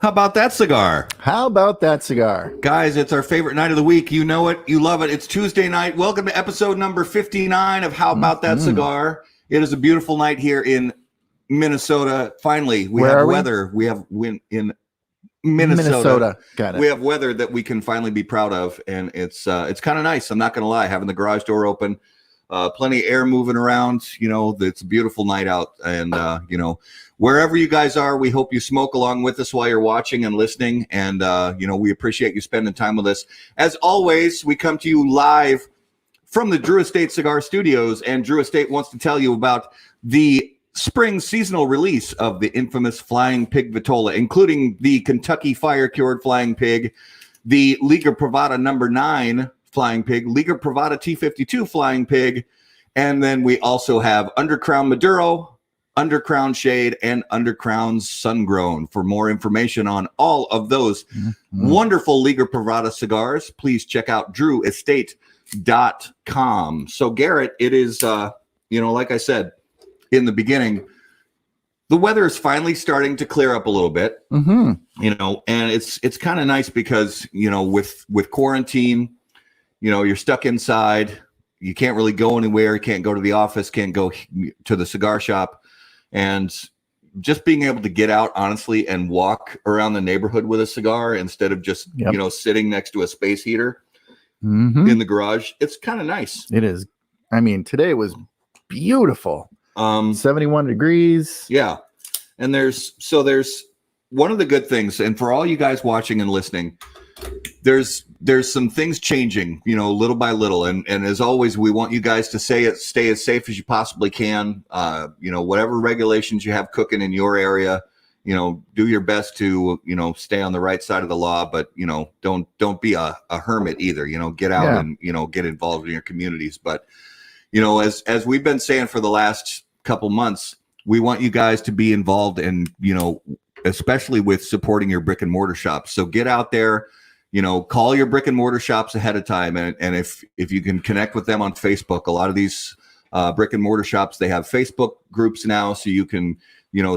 How about that cigar? How about that cigar? Guys, it's our favorite night of the week. You know it. You love it. It's Tuesday night. Welcome to episode number 59 of How About That Cigar. It is a beautiful night here in Minnesota. Finally, we have weather. We have wind in Minnesota. Got it. We have weather that we can finally be proud of, and it's kind of nice. I'm not going to lie. Having the garage door open, plenty of air moving around. You know, it's a beautiful night out, and wherever you guys are, we hope you smoke along with us while you're watching and listening. And, we appreciate you spending time with us. As always, we come to you live from the Drew Estate Cigar Studios. And Drew Estate wants to tell you about the spring seasonal release of the infamous Flying Pig Vitola, including the Kentucky Fire Cured Flying Pig, the Liga Privada No. 9 Flying Pig, Liga Privada T52 Flying Pig. And then we also have Undercrown Maduro, Undercrown Shade, and Undercrown Sungrown. For more information on all of those wonderful Liga Privada cigars, please check out drewestate.com. So Garrett, it is, like I said in the beginning, the weather is finally starting to clear up a little bit, and it's kind of nice because, with quarantine, you're stuck inside. You can't really go anywhere. You can't go to the office, can't go to the cigar shop. And just being able to get out, honestly, and walk around the neighborhood with a cigar instead of just, sitting next to a space heater in the garage, it's kind of nice. It is. I mean, today was beautiful. 71 degrees. Yeah. And there's one of the good things, and for all you guys watching and listening, there's some things changing, little by little. And as always, we want you guys to stay as safe as you possibly can. Whatever regulations you have cooking in your area, do your best to, stay on the right side of the law, but, don't be a hermit either, get out and, get involved in your communities. But, as we've been saying for the last couple months, we want you guys to be involved in, especially with supporting your brick and mortar shops. So get out there. Call your brick and mortar shops ahead of time. And if you can connect with them on Facebook, a lot of these brick and mortar shops, they have Facebook groups now, so you can,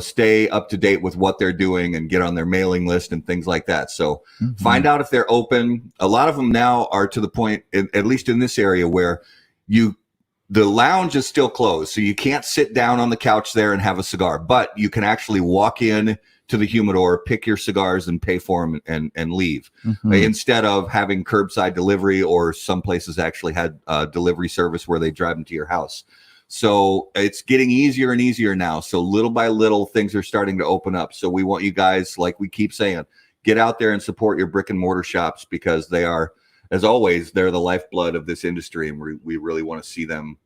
stay up to date with what they're doing and get on their mailing list and things like that. So find out if they're open. A lot of them now are to the point, at least in this area, where the lounge is still closed. So you can't sit down on the couch there and have a cigar, but you can actually walk in to the humidor, pick your cigars and pay for them and leave, instead of having curbside delivery, or some places actually had delivery service where they drive them to your house. So it's getting easier and easier now. So little by little, things are starting to open up. So we want you guys, like we keep saying, get out there and support your brick and mortar shops, because they are, as always, they're the lifeblood of this industry. And we really want to see them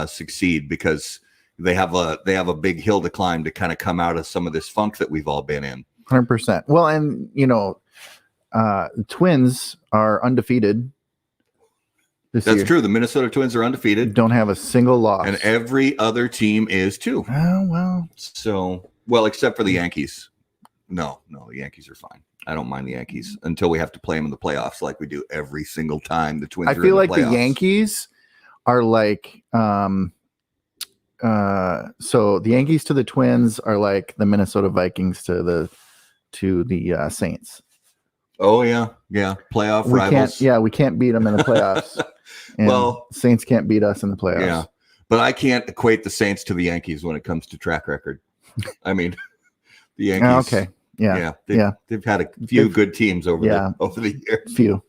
succeed, because they have a big hill to climb to kind of come out of some of this funk that we've all been in. 100%. Well, and the Twins are undefeated this year. That's true. The Minnesota Twins are undefeated. Don't have a single loss. And every other team is too. Oh, well. So, except for the Yankees. No, the Yankees are fine. I don't mind the Yankees until we have to play them in the playoffs like we do every single time the Twins are in the playoffs. I feel like the Yankees are like so the Yankees to the Twins are like the Minnesota Vikings to the Saints. Oh yeah, playoff rivals. We can't beat them in the playoffs. And Saints can't beat us in the playoffs. Yeah, but I can't equate the Saints to the Yankees when it comes to track record. I mean, the Yankees. Okay. Yeah. They've had a few good teams over the years. Few.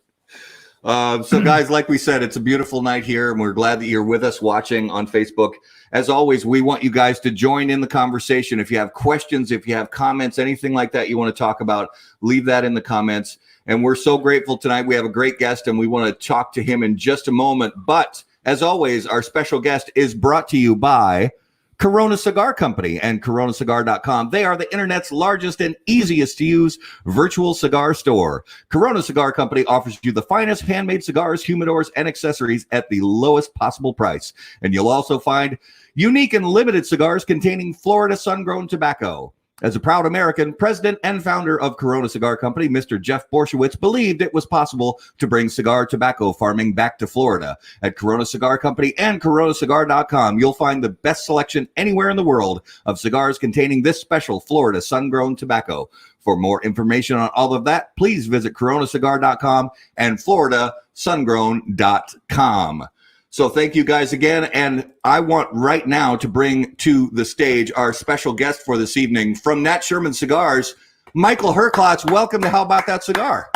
So guys, like we said, it's a beautiful night here, and we're glad that you're with us watching on Facebook. As always, we want you guys to join in the conversation. If you have questions, if you have comments, anything like that you want to talk about, leave that in the comments. And we're so grateful tonight. We have a great guest, and we want to talk to him in just a moment. But as always, our special guest is brought to you by Corona Cigar Company and coronacigar.com. They are the internet's largest and easiest to use virtual cigar store. Corona Cigar Company offers you the finest handmade cigars, humidors, and accessories at the lowest possible price. And you'll also find unique and limited cigars containing Florida sun-grown tobacco. As a proud American, president and founder of Corona Cigar Company, Mr. Jeff Borshowitz believed it was possible to bring cigar tobacco farming back to Florida. At Corona Cigar Company and coronacigar.com, you'll find the best selection anywhere in the world of cigars containing this special Florida sun-grown tobacco. For more information on all of that, please visit coronacigar.com and floridasungrown.com. So thank you guys again. And I want right now to bring to the stage our special guest for this evening from Nat Sherman Cigars, Michael Herklots. Welcome to How About That Cigar?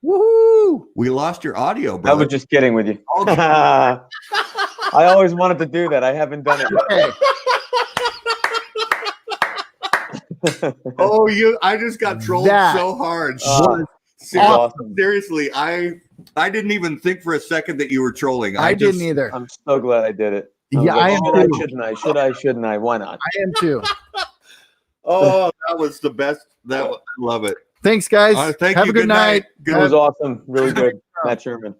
Woohoo! We lost your audio, I brother. was just kidding with you. I always wanted to do that. I haven't done it yet. I just got trolled so hard. Seriously, I didn't even think for a second that you were trolling. I didn't either. I'm so glad I did it. I am too. Shouldn't I? Why not? I am too. Oh, that was the best. I love it. Thanks, guys. Have a good night. It was awesome. Really good. Nat Sherman.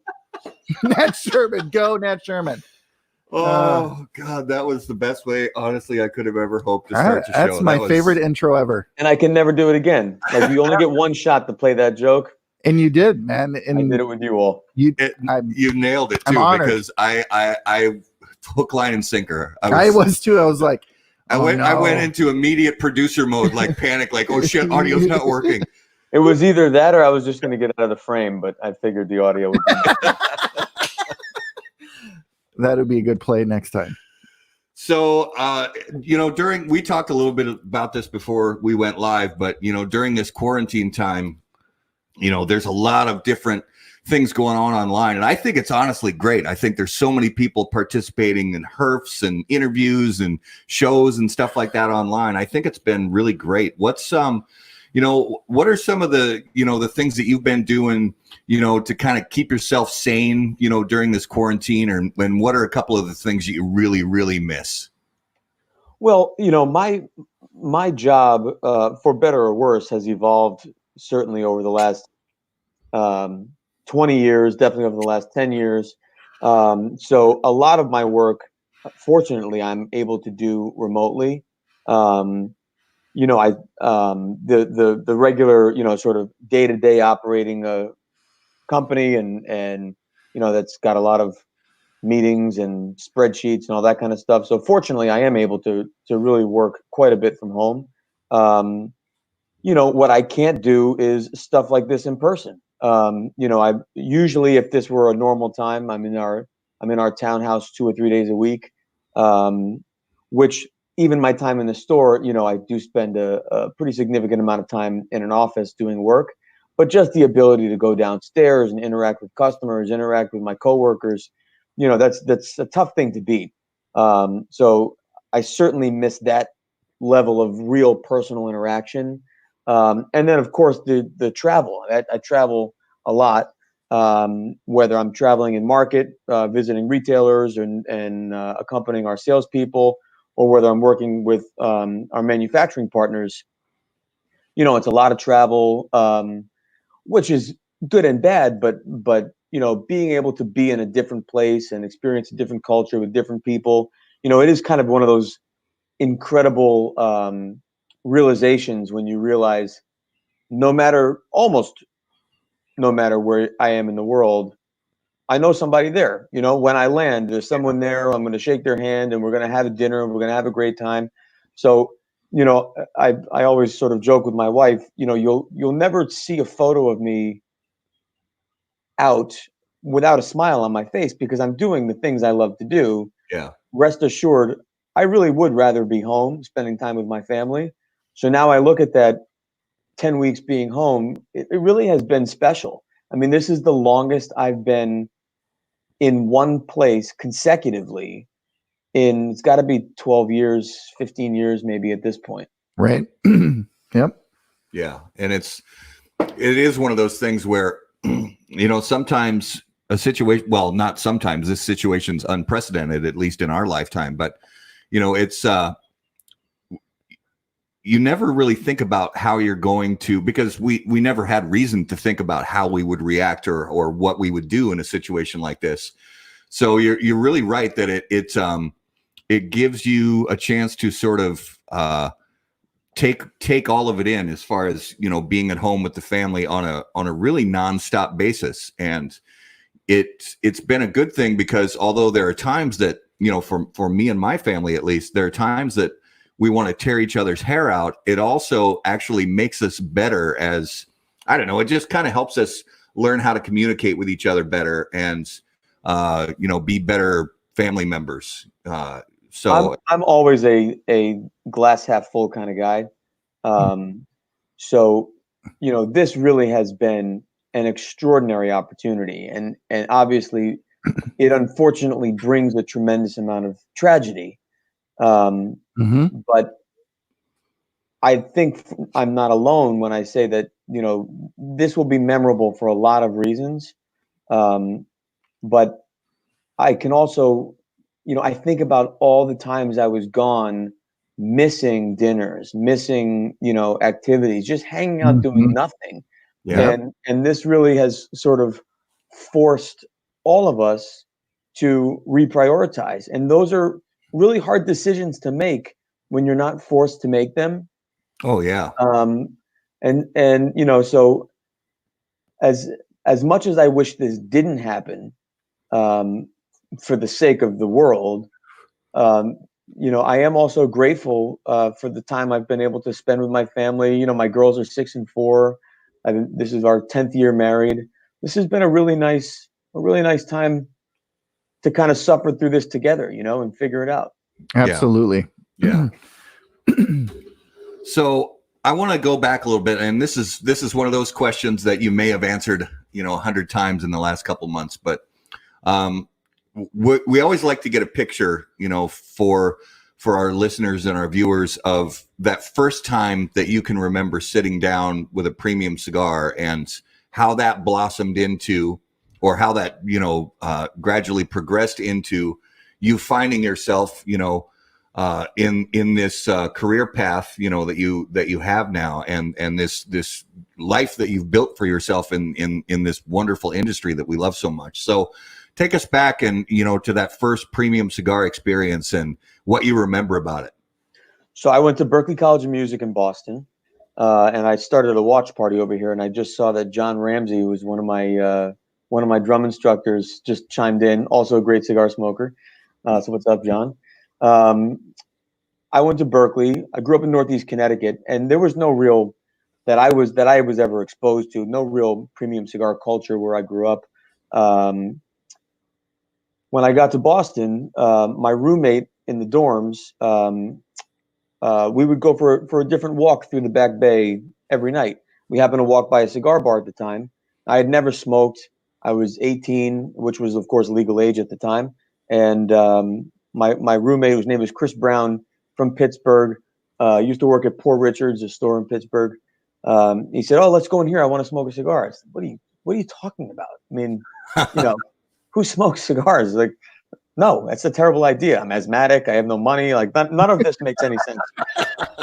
Nat Sherman. Go, Nat Sherman. Oh, God, that was the best way, honestly, I could have ever hoped to start the show. That's my favorite intro ever. And I can never do it again. Like, you only get one shot to play that joke. And you did, man. And I did it with you all. You nailed it, too, because I hook, line, and sinker. I was too. I was like, I went into immediate producer mode, like panic, like, oh, shit, audio's not working. It was either that or I was just going to get out of the frame, but I figured the audio would be that would be a good play next time. So, we talked a little bit about this before we went live, but, during this quarantine time, there's a lot of different things going on online. And I think it's honestly great. I think there's so many people participating in herfs and interviews and shows and stuff like that online. I think it's been really great. What's, what are some of the, the things that you've been doing, to kind of keep yourself sane, during this quarantine, and what are a couple of the things that you really, really miss? Well, my job, for better or worse, has evolved certainly over the last 20 years, definitely over the last 10 years. So a lot of my work, fortunately, I'm able to do remotely. The regular, sort of day-to-day operating a company and that's got a lot of meetings and spreadsheets and all that kind of stuff. So fortunately, I am able to really work quite a bit from home. What I can't do is stuff like this in person. I usually, if this were a normal time, I'm in our townhouse 2 or 3 days a week, which even my time in the store, I do spend a pretty significant amount of time in an office doing work, but just the ability to go downstairs and interact with customers, interact with my coworkers, that's a tough thing to beat. So I certainly miss that level of real personal interaction. And then, of course, the travel. I travel a lot, whether I'm traveling in market, visiting retailers and accompanying our salespeople, or whether I'm working with our manufacturing partners. It's a lot of travel, which is good and bad, but being able to be in a different place and experience a different culture with different people, it is kind of one of those incredible realizations when you realize almost no matter where I am in the world, I know somebody there. When I land, there's someone there. I'm going to shake their hand and we're going to have a dinner and we're going to have a great time. So, I always sort of joke with my wife, you'll never see a photo of me out without a smile on my face because I'm doing the things I love to do. Yeah. Rest assured, I really would rather be home, spending time with my family. So now I look at that 10 weeks being home, it really has been special. I mean, this is the longest I've been in one place consecutively it's got to be 12 years, 15 years, maybe at this point. Right. Yep. Yeah. And it is one of those things where, sometimes not sometimes, this situation's unprecedented, at least in our lifetime, but it's, you never really think about how you're going to, because we never had reason to think about how we would react or what we would do in a situation like this. So you're really right that it gives you a chance to sort of take all of it in, as far as, you know, being at home with the family on a really nonstop basis. And it's been a good thing, because although there are times that, you know, for me and my family, at least, there are times that we want to tear each other's hair out. It also actually makes us better as, I don't know, it just kind of helps us learn how to communicate with each other better, and, you know, be better family members. So I'm always a glass half full kind of guy. So, you know, this really has been an extraordinary opportunity, and obviously it unfortunately brings a tremendous amount of tragedy. But I think I'm not alone when I say that, you know, this will be memorable for a lot of reasons. But I can also, you know, I think about all the times I was gone, missing dinners, missing, you know, activities, just hanging out doing nothing. yeah. And this really has sort of forced all of us to reprioritize. And those are really hard decisions to make when you're not forced to make them. Oh yeah. And you know, so as much as I wish this didn't happen, um, for the sake of the world, um, you know, I am also grateful for the time I've been able to spend with my family. You know, my girls are 6 and 4. This is our 10th year married. This has been a really nice time to kind of suffer through this together, you know, and figure it out. Absolutely. Yeah. So I want to go back a little bit, and this is one of those questions that you may have answered, you know, 100 times in the last couple months, but we always like to get a picture, you know, for our listeners and our viewers, of that first time that you can remember sitting down with a premium cigar, and how that blossomed into, or how that, you know, gradually progressed into you finding yourself, you know, in this career path, you know, that you have now, and this life that you've built for yourself in this wonderful industry that we love so much. So take us back, and, you know, to that first premium cigar experience and what you remember about it. So I went to Berklee College of Music in Boston, and I started a watch party over here, and I just saw that John Ramsey, who was one of my drum instructors, just chimed in. Also a great cigar smoker. So what's up, John? I went to Berklee. I grew up in Northeast Connecticut, and there was no real that I was ever exposed to. No real premium cigar culture where I grew up. When I got to Boston, my roommate in the dorms, we would go for a different walk through the Back Bay every night. We happened to walk by a cigar bar at the time. I had never smoked. I was 18, which was, of course, legal age at the time. And my roommate, whose name was Chris Brown, from Pittsburgh, used to work at Poor Richard's, a store in Pittsburgh. He said, "Oh, let's go in here. I want to smoke a cigar." I said, What are you talking about? I mean, you know, who smokes cigars? Like, no, that's a terrible idea. I'm asthmatic. I have no money. Like, none of this makes any sense.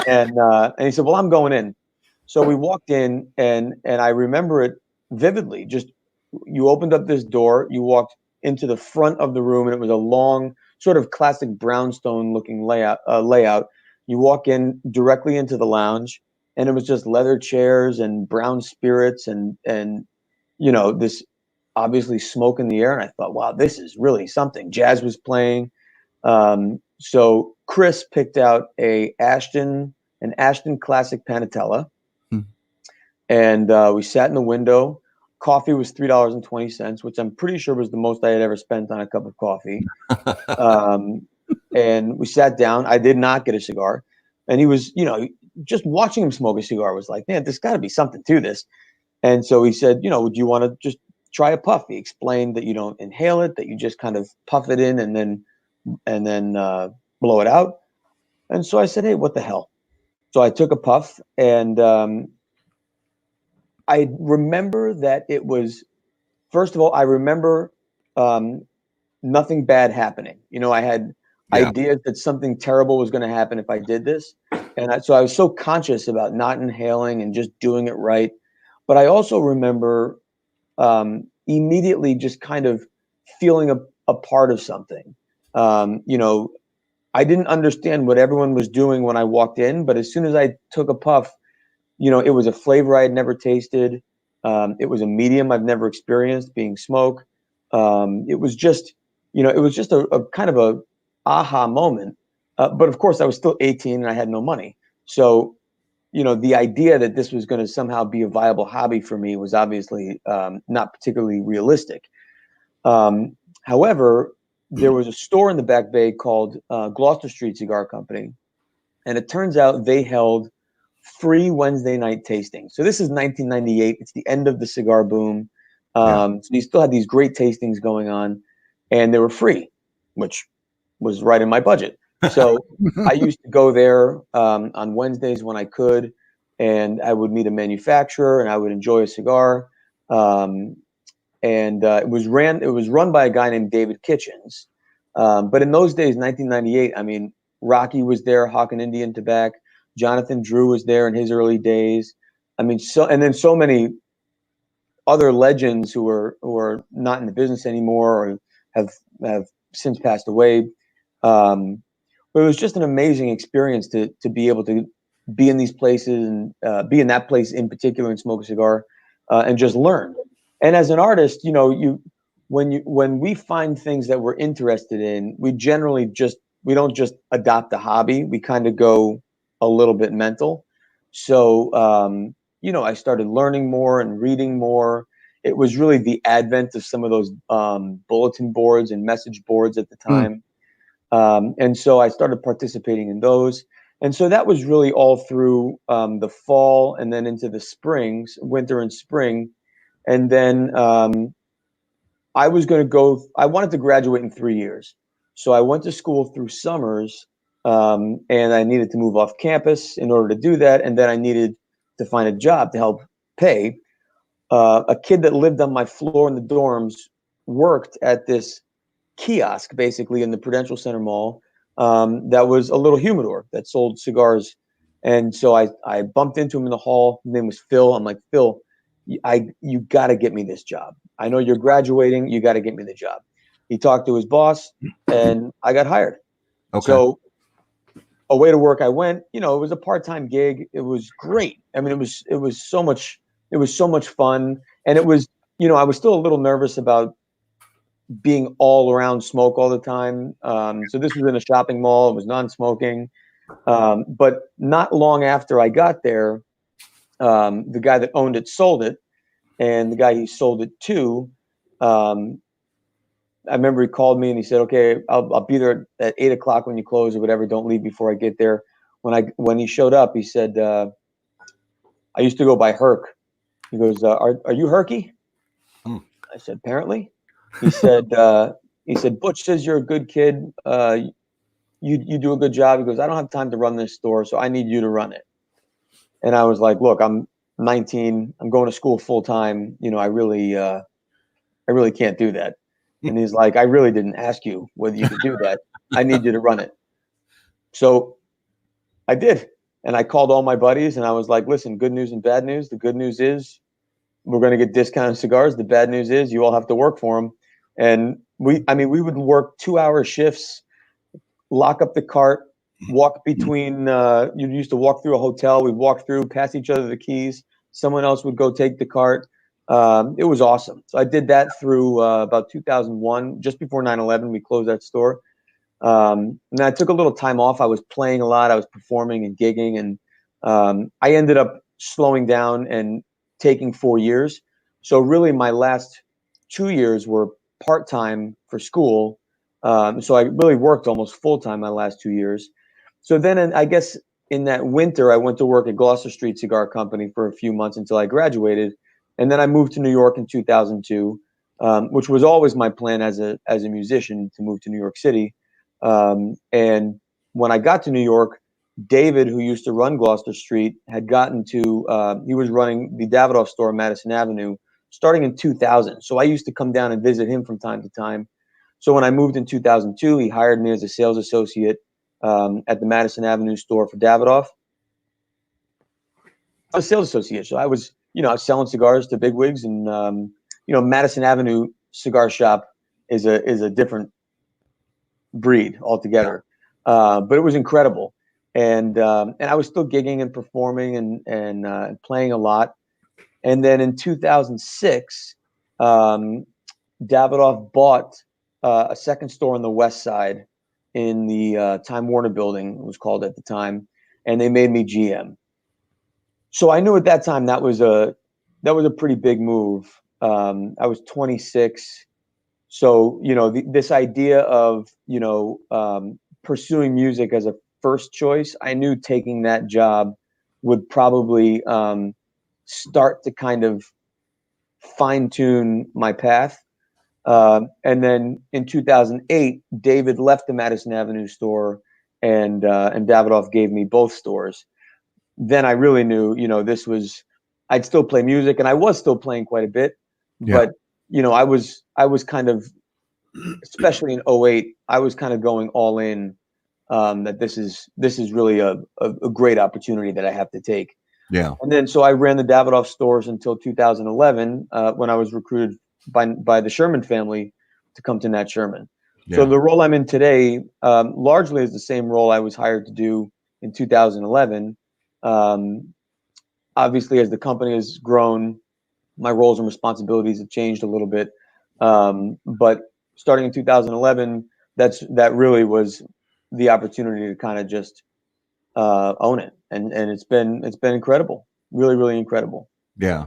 And he said, "Well, I'm going in." So we walked in, and I remember it vividly. Just, you opened up this door, you walked into the front of the room, and it was a long, sort of classic brownstone looking layout. You walk in directly into the lounge, and it was just leather chairs and brown spirits, and you know, this obviously smoke in the air. And I thought, wow, this is really something. Jazz was playing. So Chris picked out an Ashton Classic Panatella, and we sat in the window. Coffee was $3.20, which I'm pretty sure was the most I had ever spent on a cup of coffee. And we sat down. I did not get a cigar, and he was, you know, just watching him smoke a cigar was like, man, there's got to be something to this. And so he said, you know, would you want to just try a puff? He explained that you don't inhale it, that you just kind of puff it in and then blow it out. And so I said, hey, what the hell? So I took a puff, and I remember that it was, first of all, I remember nothing bad happening. You know, I had ideas that something terrible was going to happen if I did this. And so I was so conscious about not inhaling and just doing it right. But I also remember immediately just kind of feeling a part of something. You know, I didn't understand what everyone was doing when I walked in, but as soon as I took a puff, it was a flavor I had never tasted. It was a medium I've never experienced being smoke. It was just, a kind of a aha moment. But of course, I was still 18 and I had no money. So, the idea that this was going to somehow be a viable hobby for me was obviously not particularly realistic. However, there was a store in the Back Bay called Gloucester Street Cigar Company, and it turns out they held free Wednesday night tastings. So this is 1998. It's the end of the cigar boom. So you still had these great tastings going on, and they were free, which was right in my budget. So I used to go there on Wednesdays when I could, and I would meet a manufacturer, and I would enjoy a cigar. And it was run by a guy named David Kitchens. But in those days, 1998, I mean, Rocky was there, Hawk and Indian Tobacco. Jonathan Drew was there in his early days. I mean, and then so many other legends who are not in the business anymore or have since passed away. But it was just an amazing experience to be able to be in these places and be in that place in particular and smoke a cigar and just learn. And as an artist, when we find things that we're interested in, we don't just adopt a hobby. We kind of go a little bit mental. So, I started learning more and reading more. It was really the advent of some of those bulletin boards and message boards at the time. And so I started participating in those. And so that was really all through the fall and then into the winter and spring. And then I wanted to graduate in 3 years. So I went to school through summers, and I needed to move off campus in order to do that. And then I needed to find a job to help pay. A kid that lived on my floor in the dorms worked at this kiosk, basically in the Prudential Center Mall, that was a little humidor that sold cigars. And so I bumped into him in the hall. His name was Phil. I'm like, Phil, you got to get me this job. I know you're graduating. You got to get me the job. He talked to his boss, and I got hired. Okay. So away to work I went. It was a part-time gig. It was great. I mean, it was so much fun, and it was, I was still a little nervous about being all around smoke all the time. So this was in a shopping mall. It was non-smoking. But not long after I got there, the guy that owned it sold it, and the guy he sold it to, I remember he called me and he said, "Okay, I'll be there at 8 o'clock when you close or whatever. Don't leave before I get there." When he showed up, he said, "I used to go by Herc." He goes, "Are you Herky?" I said, "Apparently." He said, "Butch says you're a good kid. You do a good job." He goes, "I don't have time to run this store, so I need you to run it." And I was like, "Look, I'm 19. I'm going to school full time. I really can't do that." And he's like, "I really didn't ask you whether you could do that. I need you to run it." So I did. And I called all my buddies and I was like, "Listen, good news and bad news. The good news is we're going to get discounted cigars. The bad news is you all have to work for them." And we would work 2-hour shifts, lock up the cart, walk between, you used to walk through a hotel. We'd walk through, pass each other the keys. Someone else would go take the cart. It was awesome. So I did that through about 2001, just before 9/11. We closed that store. And I took a little time off. I was playing a lot. I was performing and gigging. And I ended up slowing down and taking 4 years. So really my last 2 years were part-time for school. So I really worked almost full-time my last 2 years. So then I guess in that winter, I went to work at Gloucester Street Cigar Company for a few months until I graduated. And then I moved to New York in 2002, which was always my plan as a musician to move to New York City. And when I got to New York, David, who used to run Gloucester Street, had he was running the Davidoff store on Madison Avenue starting in 2000. So I used to come down and visit him from time to time. So when I moved in 2002, he hired me as a sales associate at the Madison Avenue store for Davidoff. I was a sales associate. So I was selling cigars to bigwigs, and Madison Avenue cigar shop is a different breed altogether. but it was incredible. And I was still gigging and performing and playing a lot. And then in 2006, Davidoff bought a second store on the west side in the Time Warner building, it was called at the time, and they made me GM. So I knew at that time that was a pretty big move. I was 26, so this idea of pursuing music as a first choice, I knew taking that job would probably start to kind of fine tune my path. And then in 2008, David left the Madison Avenue store, and Davidoff gave me both stores. Then I really knew, I'd still play music, and I was still playing quite a bit, but I was kind of, especially in 08, I was kind of going all in, that this is really a great opportunity that I have to take. Yeah. And then so I ran the Davidoff stores until 2011, when I was recruited by the Sherman family to come to Nat Sherman. Yeah. So the role I'm in today largely is the same role I was hired to do in 2011. Obviously, as the company has grown, my roles and responsibilities have changed a little bit. But starting in 2011, that really was the opportunity to kind of just own it, and it's been incredible, really, really incredible. Yeah,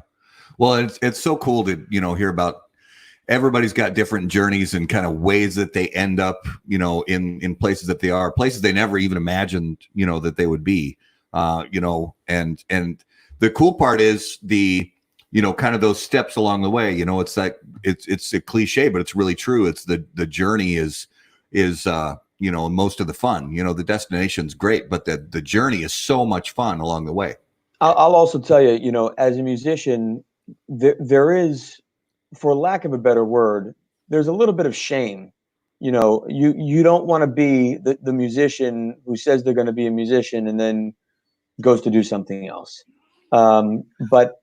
well, it's so cool to hear about. Everybody's got different journeys and kind of ways that they end up, in places that they are, places they never even imagined, that they would be, and the cool part is the, kind of those steps along the way. It's like it's a cliche, but it's really true. It's the journey is most of the fun. The destination's great, but the journey is so much fun along the way. I'll also tell you, as a musician, there is, for lack of a better word, there's a little bit of shame. You don't want to be the musician who says they're going to be a musician and then goes to do something else. But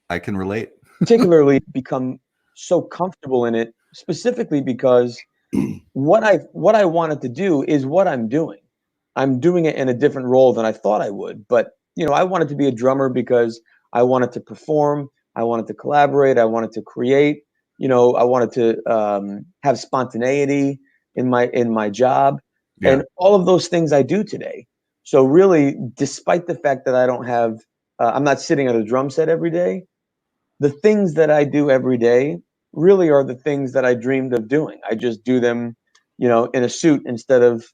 I can relate. Particularly become so comfortable in it, specifically because what I wanted to do is what I'm doing. I'm doing it in a different role than I thought I would. But I wanted to be a drummer because I wanted to perform. I wanted to collaborate. I wanted to create. I wanted to have spontaneity in my job, and all of those things I do today. So really, despite the fact that I don't have, I'm not sitting at a drum set every day, the things that I do every day really are the things that I dreamed of doing. I just do them, in a suit instead of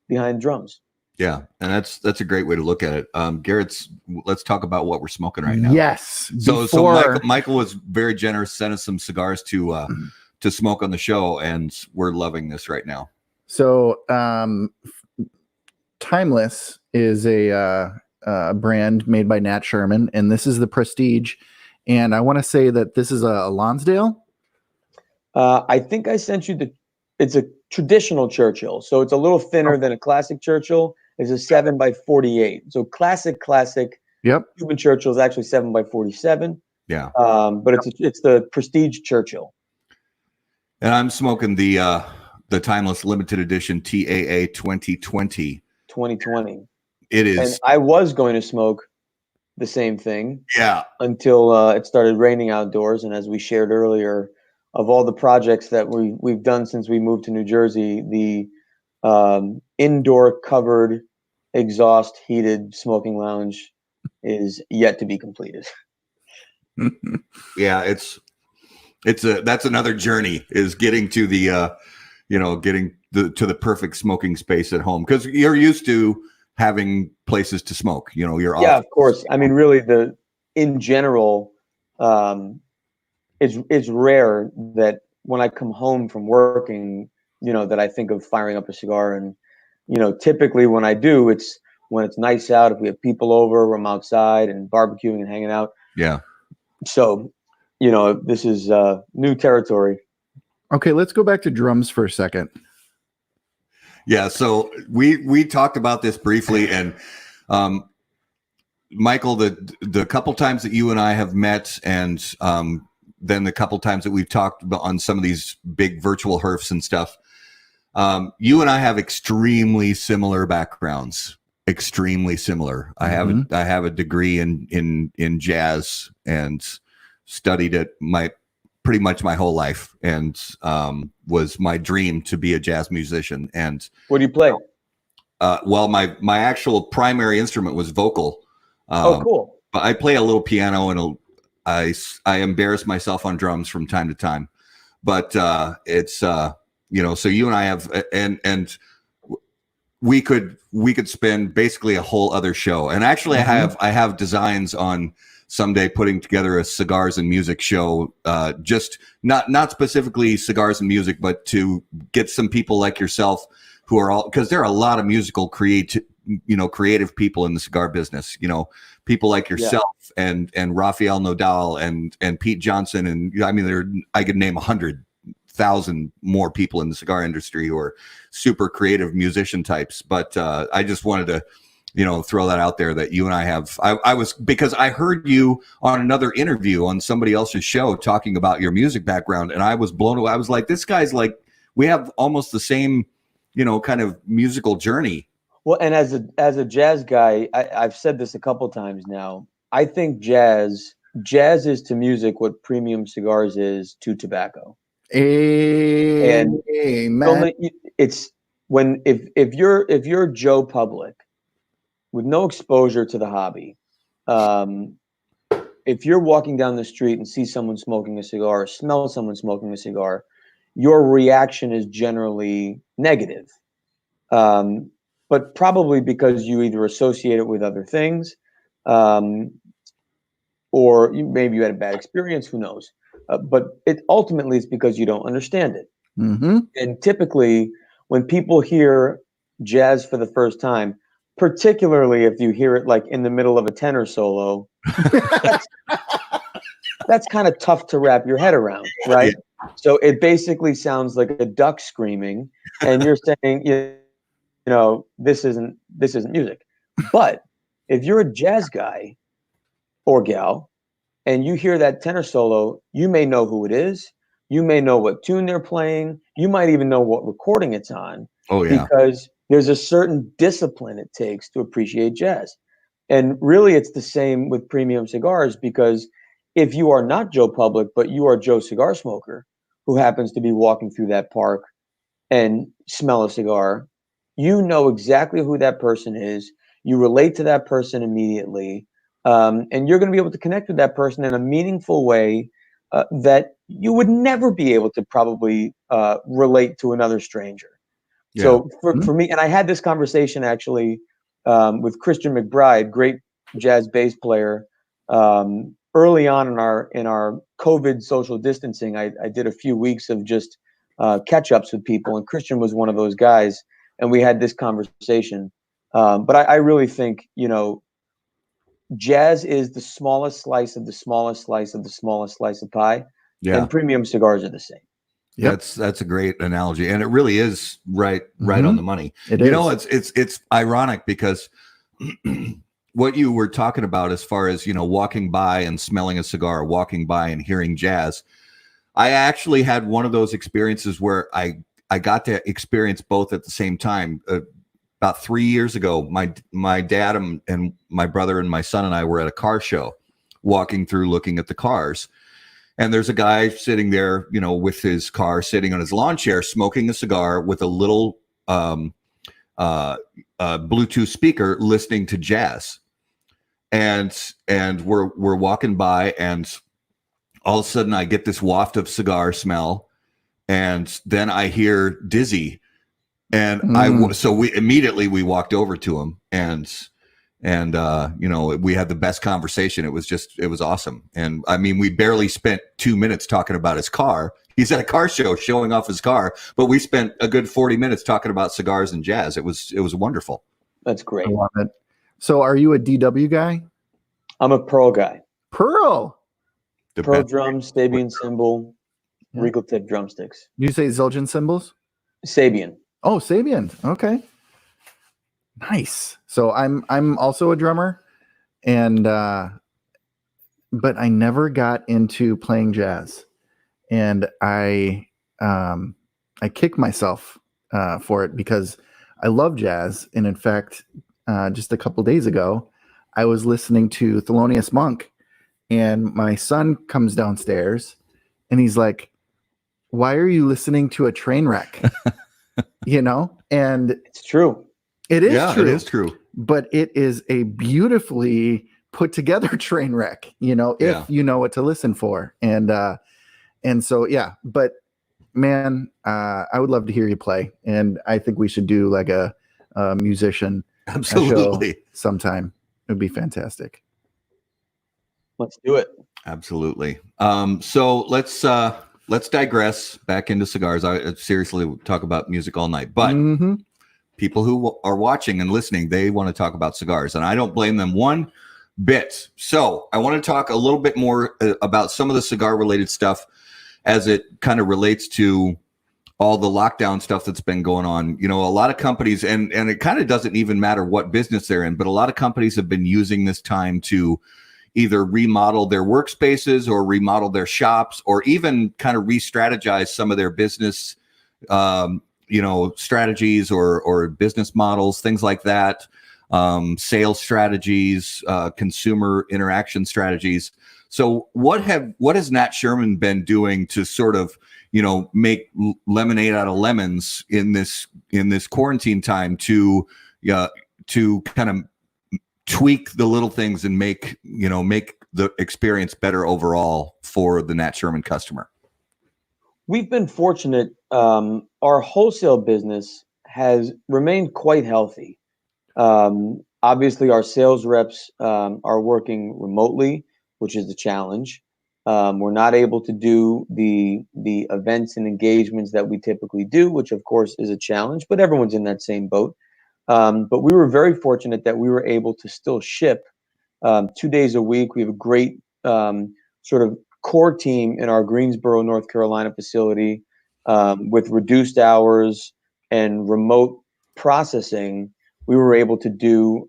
behind drums. Yeah, and that's a great way to look at it. Garrett's, let's talk about what we're smoking right now. Yes. So Michael was very generous, sent us some cigars to smoke on the show, and we're loving this right now. So Timeless is a brand made by Nat Sherman, and this is the Prestige. And I want to say that this is a Lonsdale. I think I sent you it's a traditional Churchill. So it's a little thinner than a classic Churchill. It's a 7x48. So classic. Yep. Cuban Churchill is actually 7x47. Yeah. But it's the Prestige Churchill. And I'm smoking the Timeless Limited Edition TAA 2020. 2020. It is. And I was going to smoke the same thing. Yeah. Until it started raining outdoors, and as we shared earlier, of all the projects that we've done since we moved to New Jersey, the indoor covered exhaust heated smoking lounge is yet to be completed. Yeah, that's another journey, is getting to the to the perfect smoking space at home, because you're used to having places to smoke. You're of course. I mean, really, in general, it's rare that when I come home from working, that I think of firing up a cigar. And typically when I do, it's when it's nice out. If we have people over, I'm outside and barbecuing and hanging out. Yeah. So, this is new territory. Okay, let's go back to drums for a second. Yeah, so we talked about this briefly, and Michael, the couple times that you and I have met, and then the couple times that we've talked on some of these big virtual herfs and stuff, You and I have extremely similar backgrounds. Extremely similar. I have a degree in jazz and studied it pretty much my whole life, and was my dream to be a jazz musician. And what do you play? Well, my actual primary instrument was vocal. Cool. But I play a little piano, and I embarrass myself on drums from time to time. But it's so you and I have, and we could spend basically a whole other show. And actually, I have designs on someday putting together a cigars and music show, just not specifically cigars and music, but to get some people like yourself who are all, because there are a lot of musical creative people in the cigar business, people like yourself and Rafael Nodal and Pete Johnson. And I mean, I could name 100,000 more people in the cigar industry who are super creative musician types. But I just wanted to, throw that out there, that you and I have, because I heard you on another interview on somebody else's show talking about your music background, and I was blown away. I was like, this guy's like, we have almost the same, kind of musical journey. Well, and as a jazz guy, I've said this a couple times now. I think jazz is to music what premium cigars is to tobacco. Amen. It's when if you're Joe Public with no exposure to the hobby, if you're walking down the street and see someone smoking a cigar or smell someone smoking a cigar, your reaction is generally negative. But probably because you either associate it with other things, or maybe you had a bad experience, who knows? But it ultimately is because you don't understand it. Mm-hmm. And typically, when people hear jazz for the first time, particularly if you hear it like in the middle of a tenor solo, that's kind of tough to wrap your head around, right? Yeah. So it basically sounds like a duck screaming, and you're saying, this isn't music. But if you're a jazz guy or gal and you hear that tenor solo, you may know who it is. You may know what tune they're playing. You might even know what recording it's on. Oh, yeah. Because there's a certain discipline it takes to appreciate jazz. And really, it's the same with premium cigars, because if you are not Joe Public, but you are Joe Cigar Smoker, who happens to be walking through that park and smell a cigar, you know exactly who that person is. You relate to that person immediately. And you're going to be able to connect with that person in a meaningful way that you would never be able to probably relate to another stranger. Yeah. So for me, and I had this conversation actually with Christian McBride, great jazz bass player. Early on in our COVID social distancing, I did a few weeks of just catch-ups with people, and Christian was one of those guys, and we had this conversation. But I really think, jazz is the smallest slice of the smallest slice of the smallest slice of pie, and premium cigars are the same. Yep. That's a great analogy, and it really is right on the money. It's ironic because what you were talking about as far as walking by and smelling a cigar, walking by and hearing jazz, I actually had one of those experiences where I got to experience both at the same time. About 3 years ago, my dad and my brother and my son and I were at a car show, walking through looking at the cars. And there's a guy sitting there, with his car sitting on his lawn chair, smoking a cigar with a little Bluetooth speaker, listening to jazz. And we're walking by, and all of a sudden I get this waft of cigar smell, and then I hear Dizzy, and we immediately walked over to him, and we had the best conversation. It was awesome. And I mean, we barely spent 2 minutes talking about his car. He's at a car show showing off his car, but we spent a good 40 minutes talking about cigars and jazz. It was wonderful. That's great. I love it. So are you a DW guy? I'm a Pearl guy. Pearl? Pearl drums, Sabian cymbal, regal tip drumsticks. You say Zildjian cymbals? Sabian. Oh, Sabian. Okay. Nice. So I'm also a drummer, and but I never got into playing jazz, and I kick myself for it because I love jazz. And in fact, just a couple days ago, I was listening to Thelonious Monk, and my son comes downstairs and he's like, "Why are you listening to a train wreck?" And It's true. it is true. It is true. But it is a beautifully put together train wreck, if you know what to listen for. And so, yeah, but man, I would love to hear you play. And I think we should do like a musician Absolutely. show sometime. It would be fantastic. Let's do it. Absolutely. So let's digress back into cigars. I seriously talk about music all night, but people who are watching and listening, they want to talk about cigars, and I don't blame them one bit. So I want to talk a little bit more about some of the cigar related stuff as it kind of relates to all the lockdown stuff that's been going on. A lot of companies, and it kind of doesn't even matter what business they're in, but a lot of companies have been using this time to either remodel their workspaces or remodel their shops, or even kind of re-strategize some of their business, strategies or business models, things like that, sales strategies, consumer interaction strategies. So what has Nat Sherman been doing to sort of, make lemonade out of lemons in this quarantine time to kind of tweak the little things and make the experience better overall for the Nat Sherman customer? We've been fortunate. Our wholesale business has remained quite healthy. Obviously, our sales reps are working remotely, which is the challenge. We're not able to do the events and engagements that we typically do, which of course is a challenge, but everyone's in that same boat. But we were very fortunate that we were able to still ship 2 days a week. We have a great sort of core team in our Greensboro, North Carolina facility with reduced hours and remote processing. We were able to do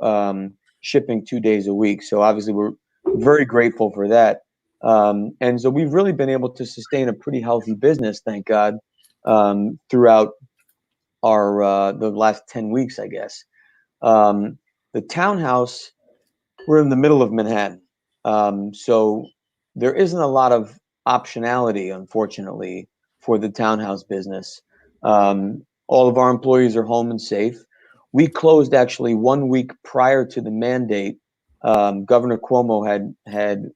shipping 2 days a week. So obviously we're very grateful for that. And so we've really been able to sustain a pretty healthy business, thank God, throughout our the last 10 weeks, I guess. The townhouse, we're in the middle of Manhattan. So there isn't a lot of optionality, unfortunately, for the townhouse business. All of our employees are home and safe. We closed actually 1 week prior to the mandate. Governor Cuomo had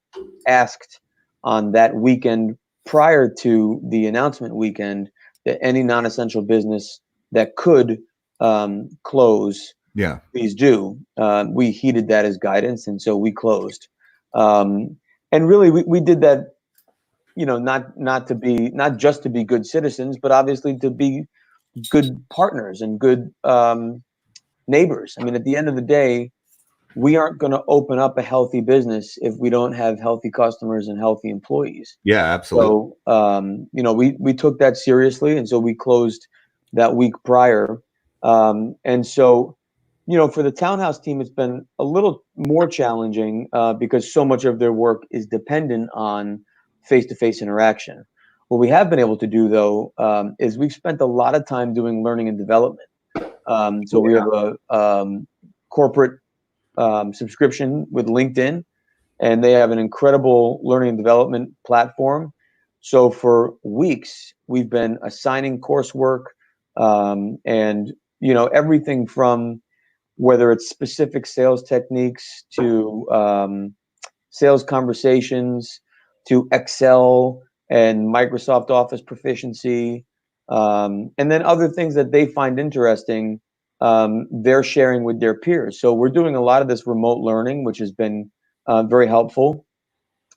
asked on that weekend prior to the announcement weekend that any non-essential business that could close, please do. We heeded that as guidance, and so we closed. And really, we did that, not just to be good citizens, but obviously to be good partners and good neighbors. I mean, at the end of the day, we aren't going to open up a healthy business if we don't have healthy customers and healthy employees. Yeah, absolutely. So, we took that seriously, and so we closed that week prior. And so, for the townhouse team, it's been a little more challenging because so much of their work is dependent on face-to-face interaction. What we have been able to do, though, is we've spent a lot of time doing learning and development. We have a corporate subscription with LinkedIn, and they have an incredible learning and development platform. So for weeks, we've been assigning coursework and, everything from whether it's specific sales techniques to sales conversations to Excel and Microsoft Office proficiency, and then other things that they find interesting, they're sharing with their peers. So we're doing a lot of this remote learning, which has been very helpful.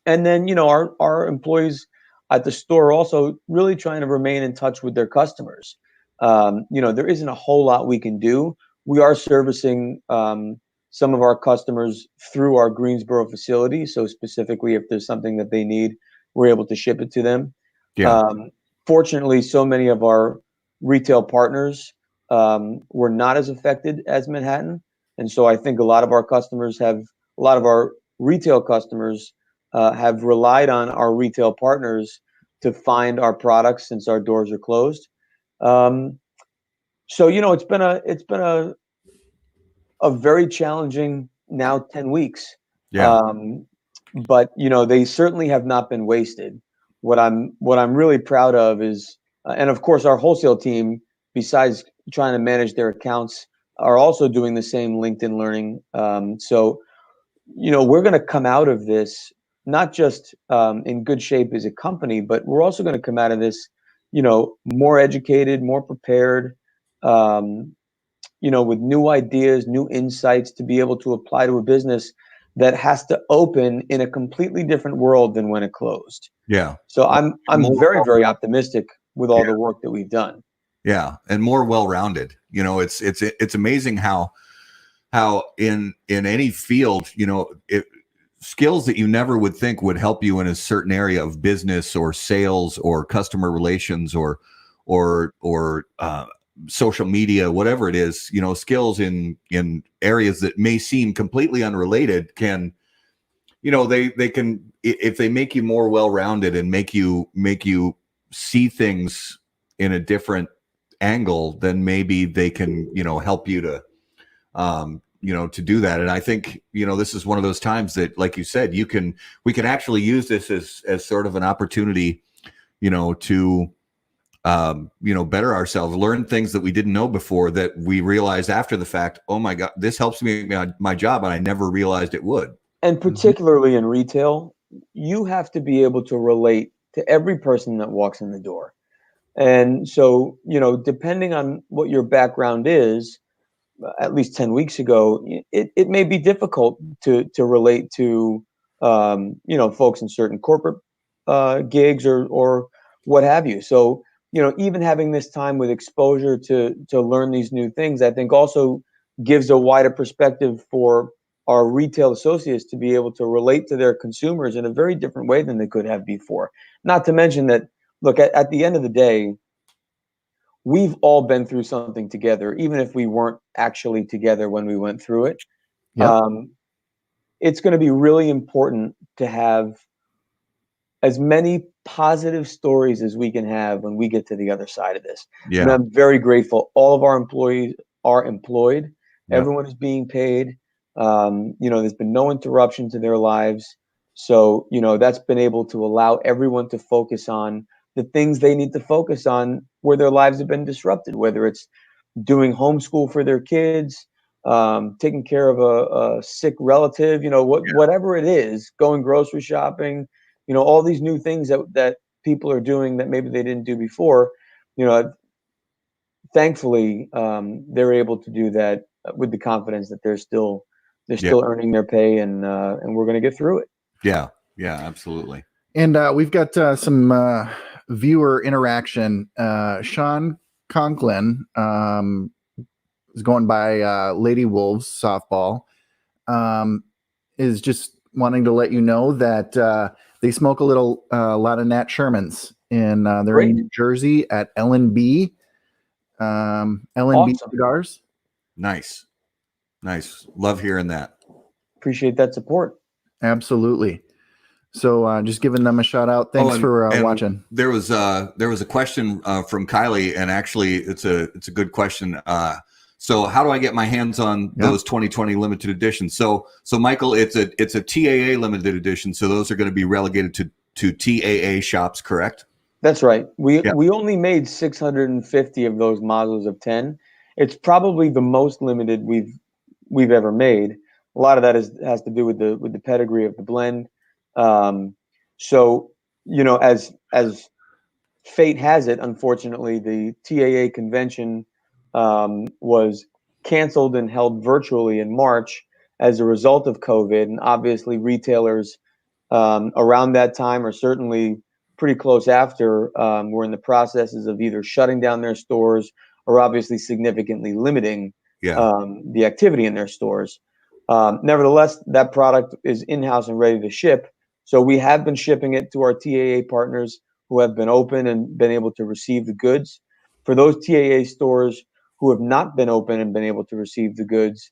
And then, our employees at the store are also really trying to remain in touch with their customers. There isn't a whole lot we can do. We are servicing some of our customers through our Greensboro facility. So specifically, if there's something that they need, we're able to ship it to them. Yeah. Fortunately, so many of our retail partners were not as affected as Manhattan. And so I think a lot of our retail customers have relied on our retail partners to find our products since our doors are closed. So, it's been a very challenging now 10 weeks. Yeah. But they certainly have not been wasted. What I'm really proud of is, and of course our wholesale team, besides trying to manage their accounts, are also doing the same LinkedIn learning. So we're going to come out of this not just in good shape as a company, but we're also going to come out of this, more educated, more prepared, um, with new ideas, new insights to be able to apply to a business that has to open in a completely different world than when it closed. Yeah. So I'm More, very, very optimistic with all yeah. the work that we've done. Yeah, and more well-rounded. It's amazing how in any field, skills that you never would think would help you in a certain area of business or sales or customer relations or social media, whatever it is, skills in areas that may seem completely unrelated can, they can, if they make you more well-rounded and make you see things in a different angle, then maybe they can, help you to to do that. And I think, this is one of those times that, like you said, we can actually use this as sort of an opportunity, to, better ourselves, learn things that we didn't know before that we realized after the fact. Oh my God, this helps me my job. And I never realized it would. And particularly in retail, you have to be able to relate to every person that walks in the door. And so, depending on what your background is, at least 10 weeks ago, it may be difficult to relate to, folks in certain corporate gigs or what have you. So, even having this time with exposure to learn these new things, I think also gives a wider perspective for our retail associates to be able to relate to their consumers in a very different way than they could have before. Not to mention that, look, at the end of the day, we've all been through something together, even if we weren't actually together when we went through it. Yep. It's going to be really important to have as many positive stories as we can have when we get to the other side of this. Yeah. And I'm very grateful. All of our employees are employed. Yep. Everyone is being paid. There's been no interruption to their lives. So, that's been able to allow everyone to focus on the things they need to focus on where their lives have been disrupted, whether it's doing homeschool for their kids, taking care of a sick relative, whatever it is, going grocery shopping, all these new things that people are doing that maybe they didn't do before. Thankfully, they're able to do that with the confidence that they're still earning their pay, and we're going to get through it. Yeah, absolutely. And we've got some viewer interaction. Sean Conklin is going by Lady Wolves Softball, is just wanting to let you know that they smoke a lot of Nat Shermans, and they're Great. in New Jersey at L&B Awesome. Cigars. Nice. Love hearing that. Appreciate that support. Absolutely. So just giving them a shout out. Thanks for watching. There was a question from Kylie, and actually it's a good question. So how do I get my hands on those 2020 limited editions? So Michael, it's a TAA limited edition. So those are going to be relegated to TAA shops, correct? That's right. We only made 650 of those Mazos of 10. It's probably the most limited we've ever made. A lot of that has to do with the pedigree of the blend. So as fate has it, unfortunately, the TAA convention was canceled and held virtually in March as a result of COVID, and obviously retailers around that time, or certainly pretty close after, were in the processes of either shutting down their stores or obviously significantly limiting the activity in their stores. Nevertheless, that product is in-house and ready to ship. So we have been shipping it to our TAA partners who have been open and been able to receive the goods. For those TAA stores who have not been open and been able to receive the goods,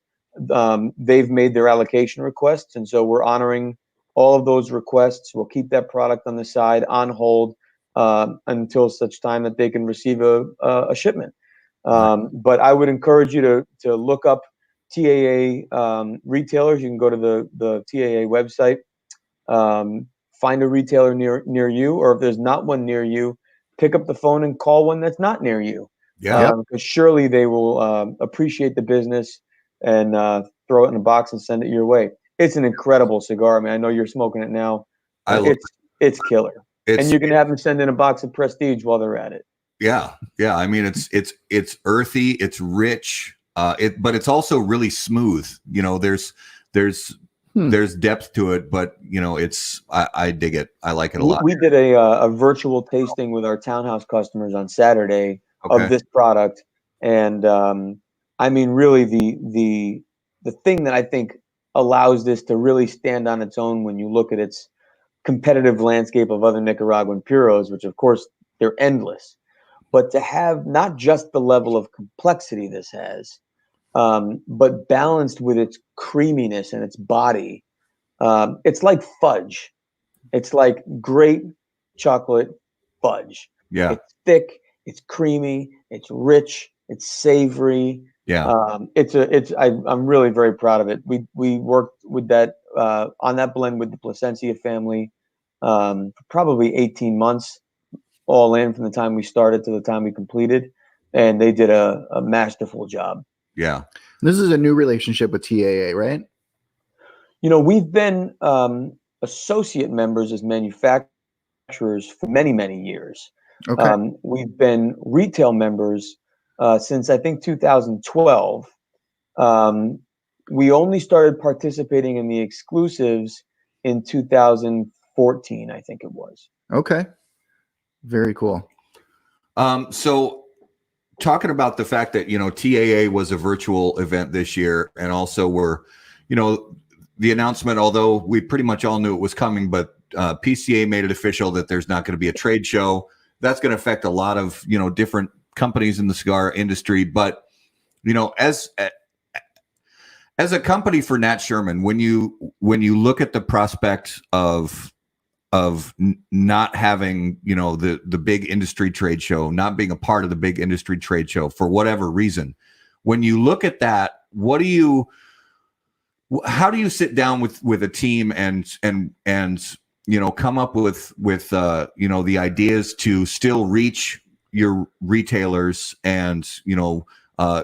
they've made their allocation requests. And so we're honoring all of those requests. We'll keep that product on the side on hold until such time that they can receive a shipment. But I would encourage you to look up TAA retailers. You can go to the TAA website, find a retailer near you, or if there's not one near you, pick up the phone and call one that's not near you. Yeah. Because surely they will appreciate the business and throw it in a box and send it your way. It's an incredible cigar. I mean, I know you're smoking it now. It's killer. And you can have them send in a box of Prestige while they're at it. Yeah. Yeah. I mean, it's earthy, it's rich, but it's also really smooth. You know, there's depth to it, but you know, I dig it. I like it a lot. We did a virtual tasting with our townhouse customers on Saturday of this product. And I mean, really the thing that I think allows this to really stand on its own when you look at its competitive landscape of other Nicaraguan puros, which of course they're endless, but to have not just the level of complexity this has, but balanced with its creaminess and its body. It's like fudge. It's like great chocolate fudge. Yeah. It's thick, it's creamy, it's rich, it's savory. Yeah. I'm really very proud of it. We worked with that on that blend with the Plasencia family for probably 18 months, all in from the time we started to the time we completed, and they did a masterful job. Yeah. This is a new relationship with TAA, right? You know, we've been associate members as manufacturers for many, many years. Okay. We've been retail members since I think 2012. We only started participating in the exclusives in 2014, I think it was. Okay. Very cool. So talking about the fact that, you know, TAA was a virtual event this year, and also you know, the announcement, although we pretty much all knew it was coming, but PCA made it official that there's not going to be a trade show. That's going to affect a lot of, you know, different companies in the cigar industry. But, you know, as a company for Nat Sherman, when you look at the prospect of not having, you know, the big industry trade show, not being a part of the big industry trade show for whatever reason, when you look at that, how do you sit down with a team and you know, come up with you know, the ideas to still reach your retailers and, you know,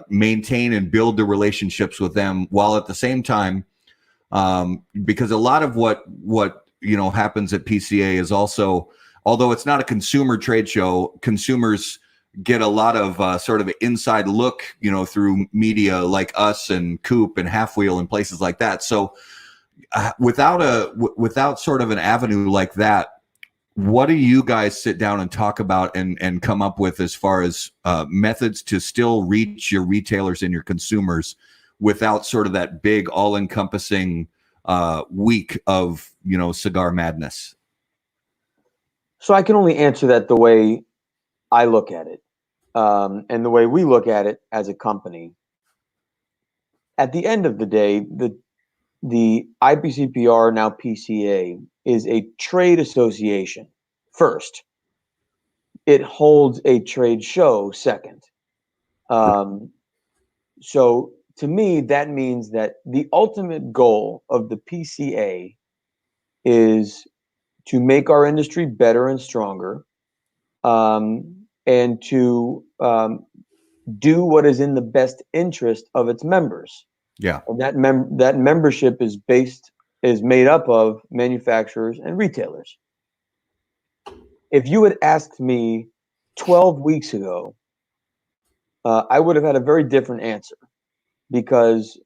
maintain and build the relationships with them, while at the same time, because a lot of what you know happens at PCA is also, although it's not a consumer trade show, consumers get a lot of sort of an inside look, you know, through media like us and Coop and Half Wheel and places like that. So without sort of an avenue like that, what do you guys sit down and talk about and come up with as far as methods to still reach your retailers and your consumers without sort of that big all-encompassing week of, you know, cigar madness? So I can only answer that the way I look at it, and the way we look at it as a company. At the end of the day, the IPCPR, now PCA, is a trade association first. It holds a trade show second. So to me, that means that the ultimate goal of the PCA is to make our industry better and stronger, and to do what is in the best interest of its members. Yeah. And that membership is made up of manufacturers and retailers. If you had asked me 12 weeks ago, I would have had a very different answer, because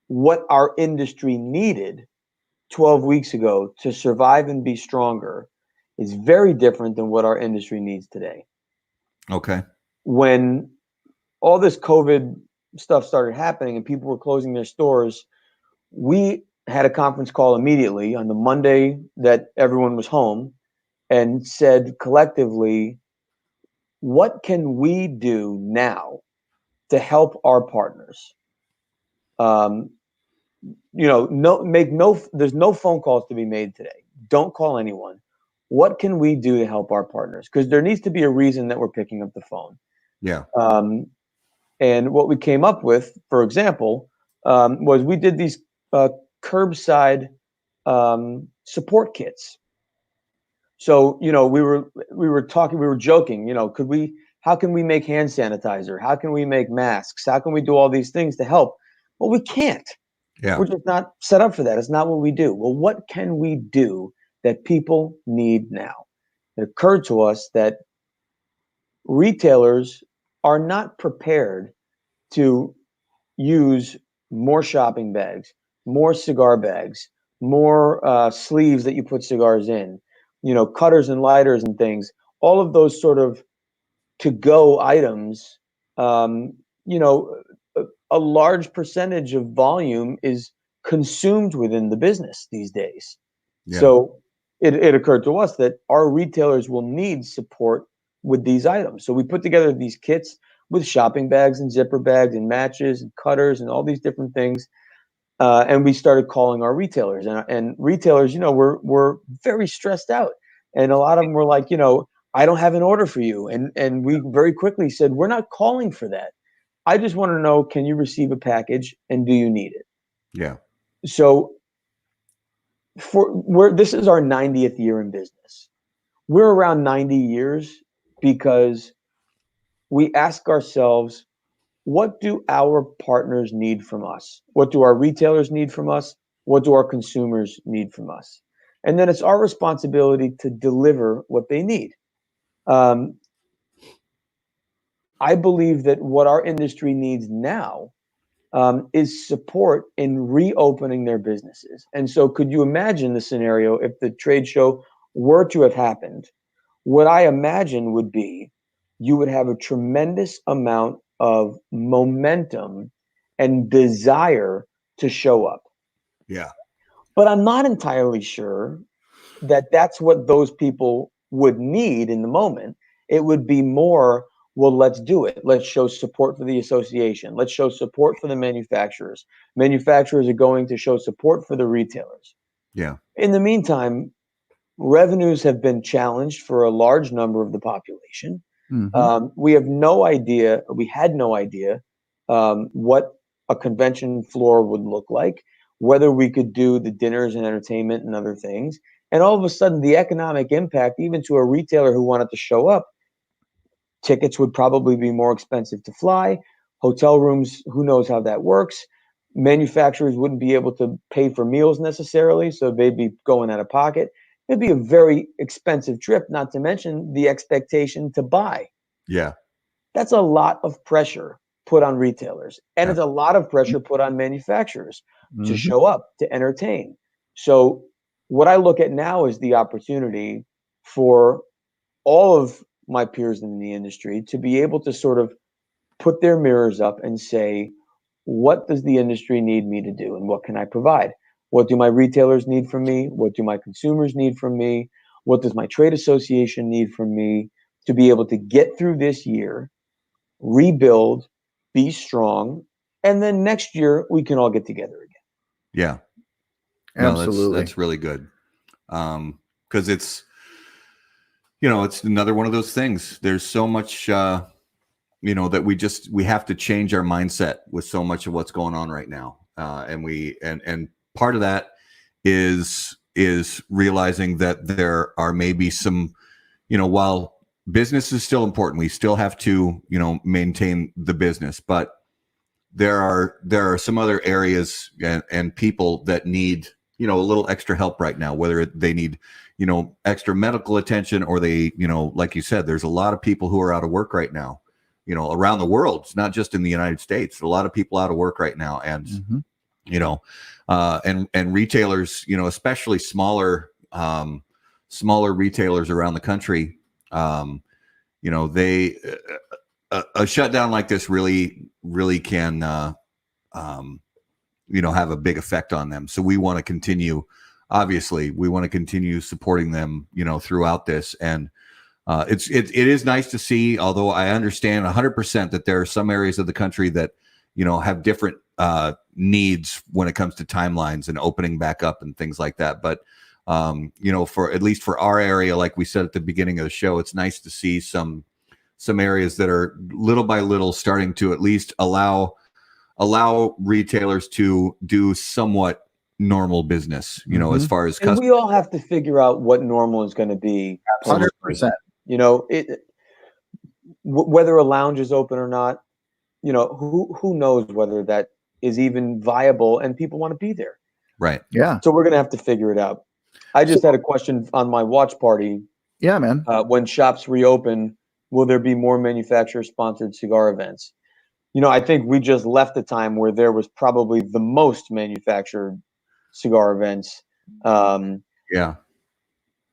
what our industry needed 12 weeks ago to survive and be stronger is very different than what our industry needs today. Okay. When all this COVID stuff started happening and people were closing their stores, we had a conference call immediately on the Monday that everyone was home and said collectively, what can we do now to help our partners? You know, there's no phone calls to be made today. Don't call anyone. what can we do to help our partners? Because there needs to be a reason that we're picking up the phone. Yeah. And what we came up with, for example, was we did these curbside support kits. So, we were joking, how can we make hand sanitizer? How can we make masks? How can we do all these things to help? Well, we can't. Yeah. We're just not set up for that. It's not what we do. Well, what can we do that people need now? It occurred to us that retailers are not prepared to use more shopping bags, more cigar bags, more sleeves that you put cigars in, cutters and lighters and things, all of those sort of to-go items. A large percentage of volume is consumed within the business these days. Yeah. So it occurred to us that our retailers will need support with these items. So we put together these kits with shopping bags and zipper bags and matches and cutters and all these different things. And we started calling our retailers, and retailers, were very stressed out. And a lot of them were like, I don't have an order for you. And we very quickly said, we're not calling for that. I just want to know, can you receive a package and do you need it? Yeah. So this is our 90th year in business. We're around 90 years because we ask ourselves, what do our partners need from us? What do our retailers need from us? What do our consumers need from us? And then it's our responsibility to deliver what they need. I believe that what our industry needs now is support in reopening their businesses. And so could you imagine the scenario if the trade show were to have happened? What I imagine would be you would have a tremendous amount of momentum and desire to show up. Yeah. But I'm not entirely sure that that's what those people would need in the moment. It would be more, well, let's do it. Let's show support for the association. Let's show support for the manufacturers. Manufacturers are going to show support for the retailers. Yeah. In the meantime, revenues have been challenged for a large number of the population. Mm-hmm. We had no idea what a convention floor would look like, whether we could do the dinners and entertainment and other things. And all of a sudden, the economic impact, even to a retailer who wanted to show up, tickets would probably be more expensive to fly. Hotel rooms, who knows how that works. Manufacturers wouldn't be able to pay for meals necessarily, so they'd be going out of pocket. It'd be a very expensive trip, not to mention the expectation to buy. Yeah. That's a lot of pressure put on retailers. And it's a lot of pressure put on manufacturers to show up, to entertain. So what I look at now is the opportunity for all of my peers in the industry to be able to sort of put their mirrors up and say, what does the industry need me to do and what can I provide? What do my retailers need from me? What do my consumers need from me? What does my trade association need from me to be able to get through this year, rebuild, be strong, and then next year we can all get together again. Yeah. Absolutely. That's really good. Because it's, it's another one of those things. There's so much, that we have to change our mindset with so much of what's going on right now. And part of that is realizing that there are maybe some, while business is still important, we still have to, maintain the business, but there are some other areas and people that need, a little extra help right now, whether they need, extra medical attention or they, like you said, there's a lot of people who are out of work right now, around the world. It's not just in the United States. A lot of people out of work right now. And, and retailers, especially smaller retailers around the country, they, a shutdown like this really can, have a big effect on them. So we want to continue, obviously we want to continue supporting them, throughout this. And it is nice to see, although I understand 100% that there are some areas of the country that, have different needs when it comes to timelines and opening back up and things like that. But You know, for at least for our area, like we said at the beginning of the show, it's nice to see some areas that are little by little starting to at least allow retailers to do somewhat normal business, you know, as far as and we all have to figure out what normal is going to be. 100%. You know, whether a lounge is open or not, you know, who knows whether that is even viable and people want to be there. Right. Yeah. So we're going to have to figure it out. I just had a question on my watch party. Yeah, man. When shops reopen, will there be more manufacturer-sponsored cigar events? You know, I think we just left a time where there was probably the most manufactured cigar events. Yeah.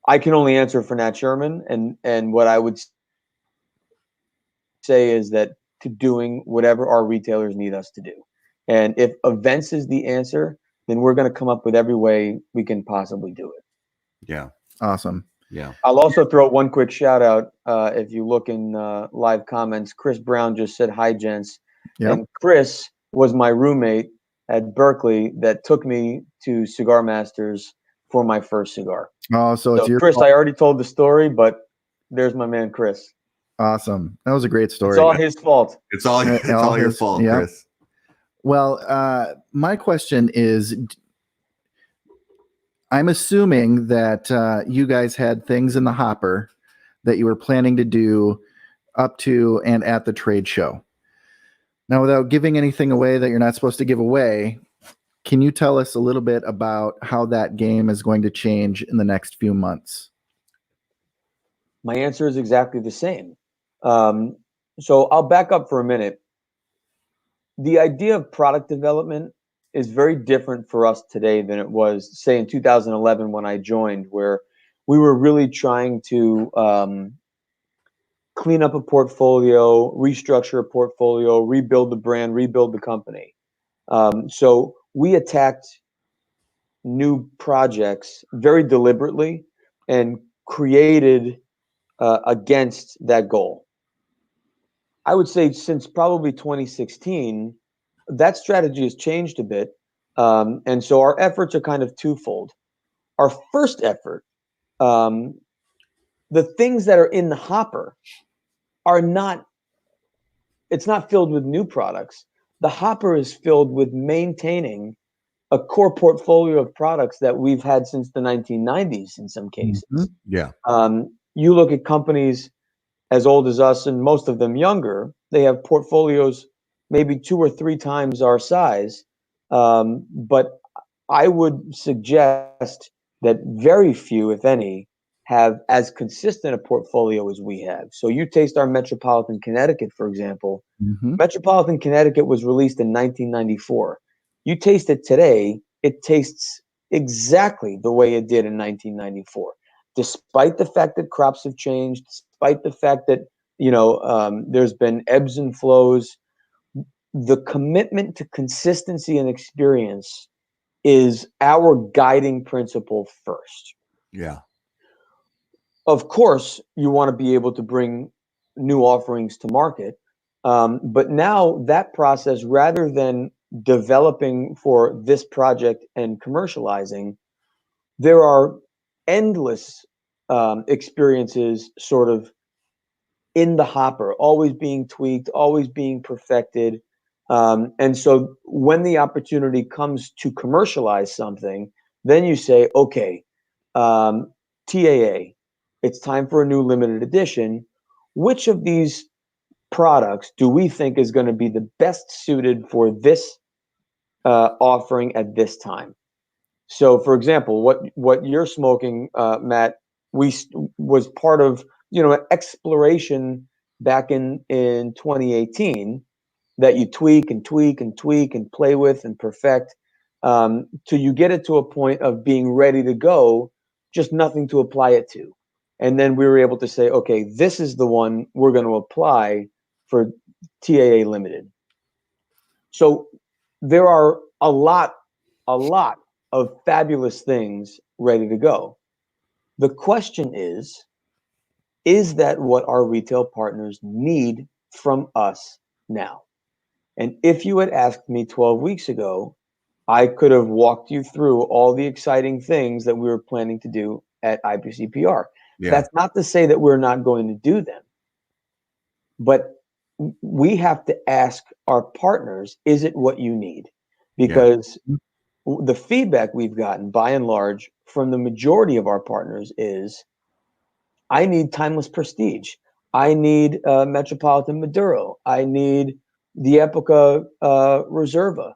I can only answer for Nat Sherman, and what I would say is that to doing whatever our retailers need us to do. And if events is the answer, then we're going to come up with every way we can possibly do it. Yeah. Awesome. Yeah. I'll also throw one quick shout out. If you look in live comments, Chris Brown just said, "Hi, gents." Yep. And Chris was my roommate at Berkeley that took me to Cigar Masters for my first cigar. Oh, so it's So your Chris, fault. I already told the story, but there's my man, Chris. Awesome. That was a great story. It's all his fault. It's all your his, fault, yeah. Chris. Well, my question is, I'm assuming that you guys had things in the hopper that you were planning to do up to and at the trade show. Now, without giving anything away that you're not supposed to give away, can you tell us a little bit about how that game is going to change in the next few months? My answer is exactly the same. So I'll back up for a minute. The idea of product development is very different for us today than it was, say, in 2011 when I joined, where we were really trying to clean up a portfolio, restructure a portfolio, rebuild the brand, rebuild the company. So we attacked new projects very deliberately and created against that goal. I would say since probably 2016, that strategy has changed a bit. And so our efforts are kind of twofold. Our first effort, the things that are in the hopper are not, it's not filled with new products. The hopper is filled with maintaining a core portfolio of products that we've had since the 1990s in some cases. Yeah. You look at companies as old as us and most of them younger, they have portfolios maybe 2 or 3 times our size. But I would suggest that very few, if any, have as consistent a portfolio as we have. So you taste our Metropolitan Connecticut, for example. Metropolitan Connecticut was released in 1994. You taste it today, it tastes exactly the way it did in 1994. Despite the fact that crops have changed, despite the fact that there's been ebbs and flows, the commitment to consistency and experience is our guiding principle first. Yeah. Of course, you want to be able to bring new offerings to market, but now that process, rather than developing for this project and commercializing, there are endless experiences sort of in the hopper, always being tweaked, always being perfected. And so when the opportunity comes to commercialize something, then you say, okay, TAA, it's time for a new limited edition. Which of these products do we think is going to be the best suited for this offering at this time? So, for example, what you're smoking, Matt, was part of exploration back in 2018 that you tweak and tweak and tweak and play with and perfect till you get it to a point of being ready to go, just nothing to apply it to. And then we were able to say, okay, this is the one we're going to apply for TAA Limited. So there are a lot of fabulous things ready to go. The question is that what our retail partners need from us now? And if you had asked me 12 weeks ago, I could have walked you through all the exciting things that we were planning to do at IPCPR. Yeah. That's not to say that we're not going to do them, but we have to ask our partners, is it what you need? Because the feedback we've gotten by and large from the majority of our partners is, I need timeless prestige. I need Metropolitan Maduro. I need the Epica Reserva.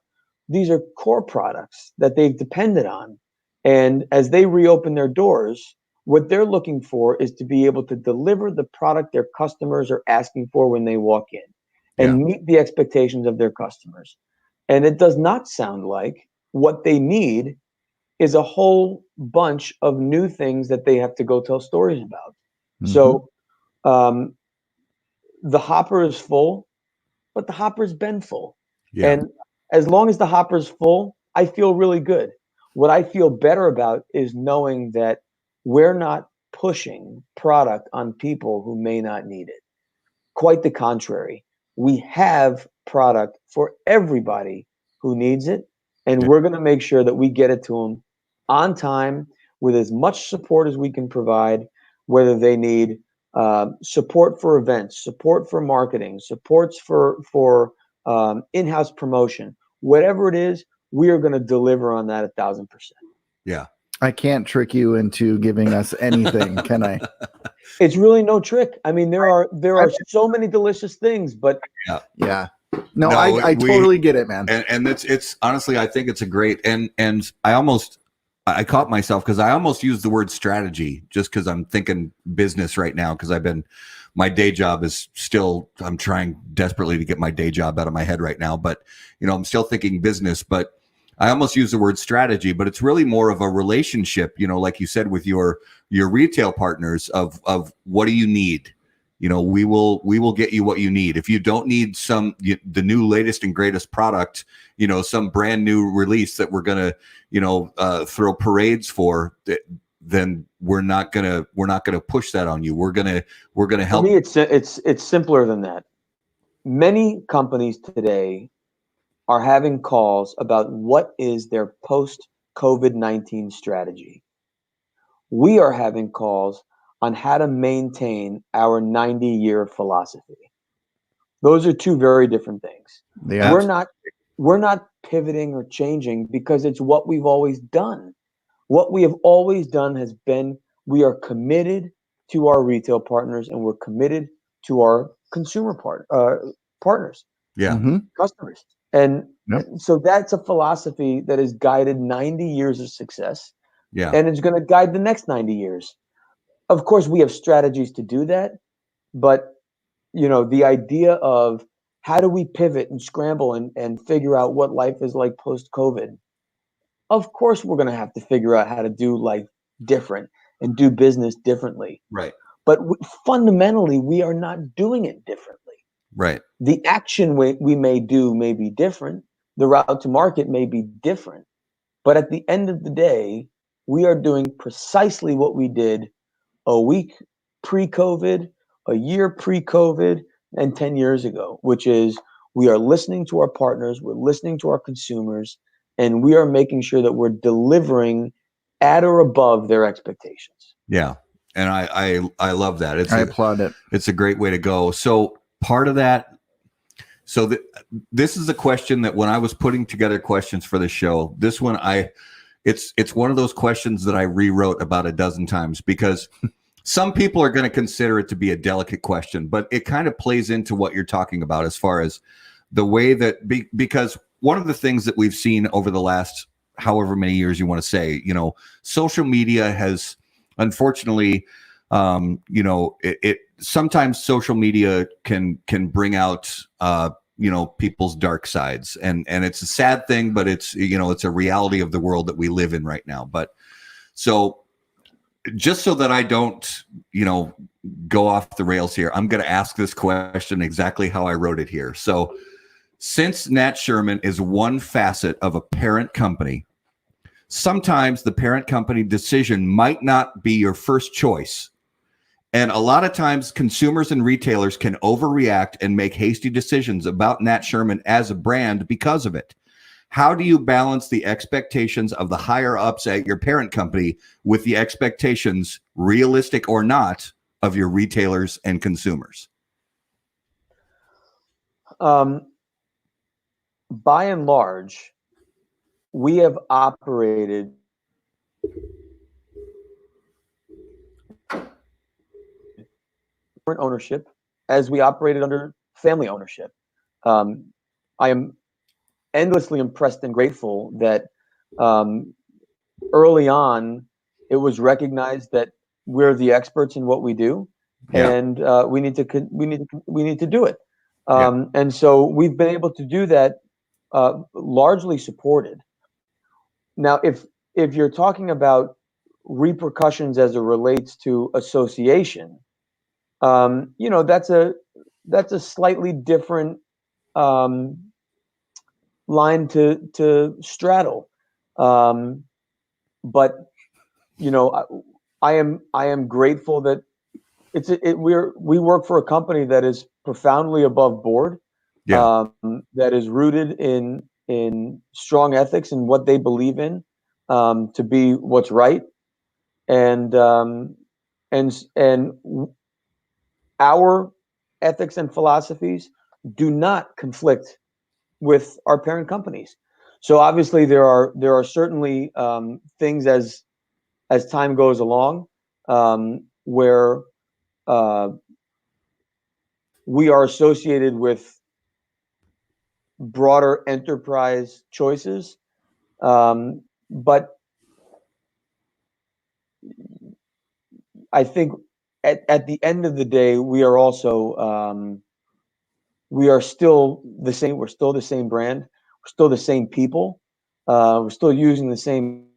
These are core products that they've depended on. And as they reopen their doors, what they're looking for is to be able to deliver the product their customers are asking for when they walk in and meet the expectations of their customers. And it does not sound like what they need is a whole bunch of new things that they have to go tell stories about. Mm-hmm. So the hopper is full, but the hopper's been full. Yeah. And as long as the hopper's full, I feel really good. What I feel better about is knowing that we're not pushing product on people who may not need it. Quite the contrary. We have product for everybody who needs it, and we're going to make sure that we get it to them on time with as much support as we can provide, whether they need support for events, support for marketing, supports for in-house promotion, whatever it is, we are going to deliver on that 1,000%. Yeah. I can't trick you into giving us anything, can I? It's really no trick. I mean, there are so many delicious things, but yeah. No, I totally get it, man. And it's honestly, I think it's a great, and I caught myself because I almost used the word strategy just because I'm thinking business right now, because my day job is still, I'm trying desperately to get my day job out of my head right now, but I'm still thinking business, but I almost use the word strategy, but it's really more of a relationship, like you said, with your retail partners of what do you need? We will get you what you need. If you don't need the new latest and greatest product, some brand new release that we're going to, throw parades for, then we're not going to push that on you. We're going to help. For me, it's simpler than that. Many companies today are having calls about what is their post-COVID-19 strategy. We are having calls on how to maintain our 90-year philosophy. Those are two very different things. Yeah. We're not pivoting or changing because it's what we've always done. What we have always done has been, we are committed to our retail partners and we're committed to our consumer partners, customers. And so that's a philosophy that has guided 90 years of success. Yeah. And it's going to guide the next 90 years. Of course, we have strategies to do that. But, the idea of how do we pivot and scramble and figure out what life is like post-COVID? Of course, we're going to have to figure out how to do life different and do business differently. Right. But fundamentally, we are not doing it differently. Right. The action we may do may be different. The route to market may be different. But at the end of the day, we are doing precisely what we did a week pre-COVID, a year pre-COVID, and 10 years ago, which is we are listening to our partners, we're listening to our consumers, and we are making sure that we're delivering at or above their expectations. Yeah. And I love that. I applaud it. It's a great way to go. So part of that, this is a question that when I was putting together questions for the show, this one it's one of those questions that I rewrote about a dozen times because some people are going to consider it to be a delicate question, but it kind of plays into what you're talking about as far as the way that because one of the things that we've seen over the last however many years you want to say, social media has unfortunately, it sometimes social media can bring out people's dark sides, and it's a sad thing, but it's a reality of the world that we live in right now. But so just so that I don't go off the rails here, I'm going to ask this question exactly how I wrote it here. So since Nat Sherman is one facet of a parent company, sometimes the parent company decision might not be your first choice. And a lot of times consumers and retailers can overreact and make hasty decisions about Nat Sherman as a brand because of it. How do you balance the expectations of the higher ups at your parent company with the expectations, realistic or not, of your retailers and consumers? By and large, we have operated different ownership as we operated under family ownership. I am endlessly impressed and grateful that early on it was recognized that we're the experts in what we do, and we need to do it. And so we've been able to do that, largely supported. Now, if you're talking about repercussions as it relates to association, that's a slightly different line to straddle. But I am grateful that we work for a company that is profoundly above board, that is rooted in strong ethics and what they believe in, to be what's right, and our ethics and philosophies do not conflict with our parent companies. So obviously there are certainly things as time goes along, where we are associated with broader enterprise choices, but I think at the end of the day, we are also we are still the same. We're still the same brand. We're still the same people. We're still using the same.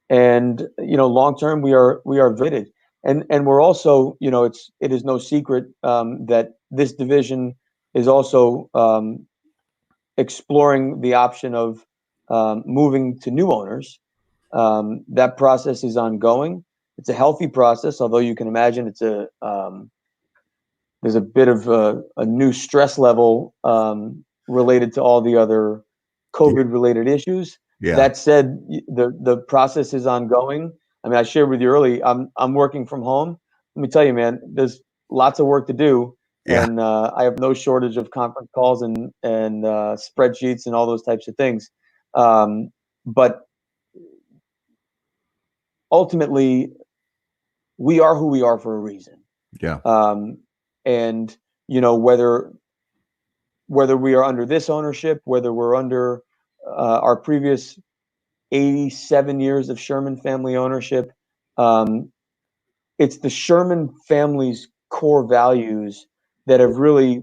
And long term, we are vetted, and we're also, it is no secret that this division is also exploring the option of moving to new owners. That process is ongoing. It's a healthy process, although you can imagine there's a bit of a new stress level related to all the other COVID-related issues. That said, the process is ongoing. I mean, I shared with you early, I'm working from home. Let me tell you, man, there's lots of work to do, and I have no shortage of conference calls and spreadsheets and all those types of things. But ultimately, we are who we are for a reason. And whether we are under this ownership, whether we're under our previous 87 years of Sherman family ownership, it's the Sherman family's core values that have really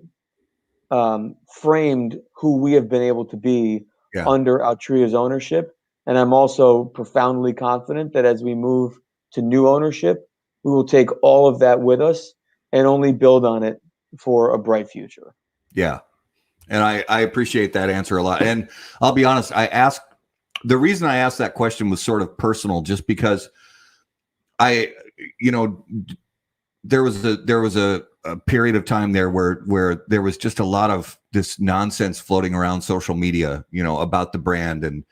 framed who we have been able to be under Altria's ownership. And I'm also profoundly confident that as we move to new ownership, we will take all of that with us and only build on it for a bright future. Yeah. And I appreciate that answer a lot. And I'll be honest, the reason I asked that question was sort of personal, just because there was a period of time there where there was just a lot of this nonsense floating around social media, about the brand, and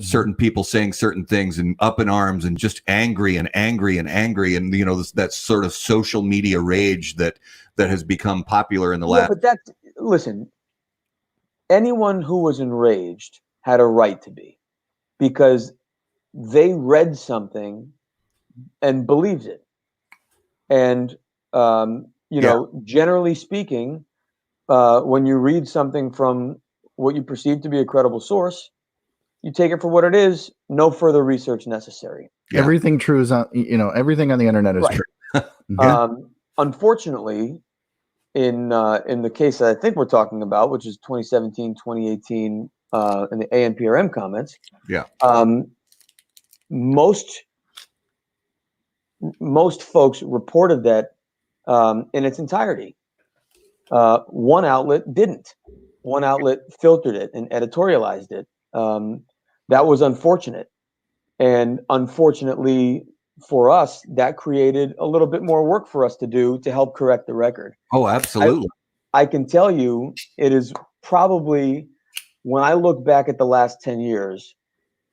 certain people saying certain things and up in arms and just angry, and that sort of social media rage that has become popular in the last. But listen, anyone who was enraged had a right to be, because they read something and believed it. And generally speaking, when you read something from what you perceive to be a credible source, you take it for what it is. No further research necessary. Everything true is on, everything on the internet is true. Unfortunately, in the case that I think we're talking about, which is 2017, 2018, in the ANPRM comments, most folks reported that in its entirety. One outlet didn't. One outlet filtered it and editorialized it. That was unfortunate. And unfortunately for us, that created a little bit more work for us to do to help correct the record. Oh, absolutely. I can tell you it is probably when I look back at the last 10 years,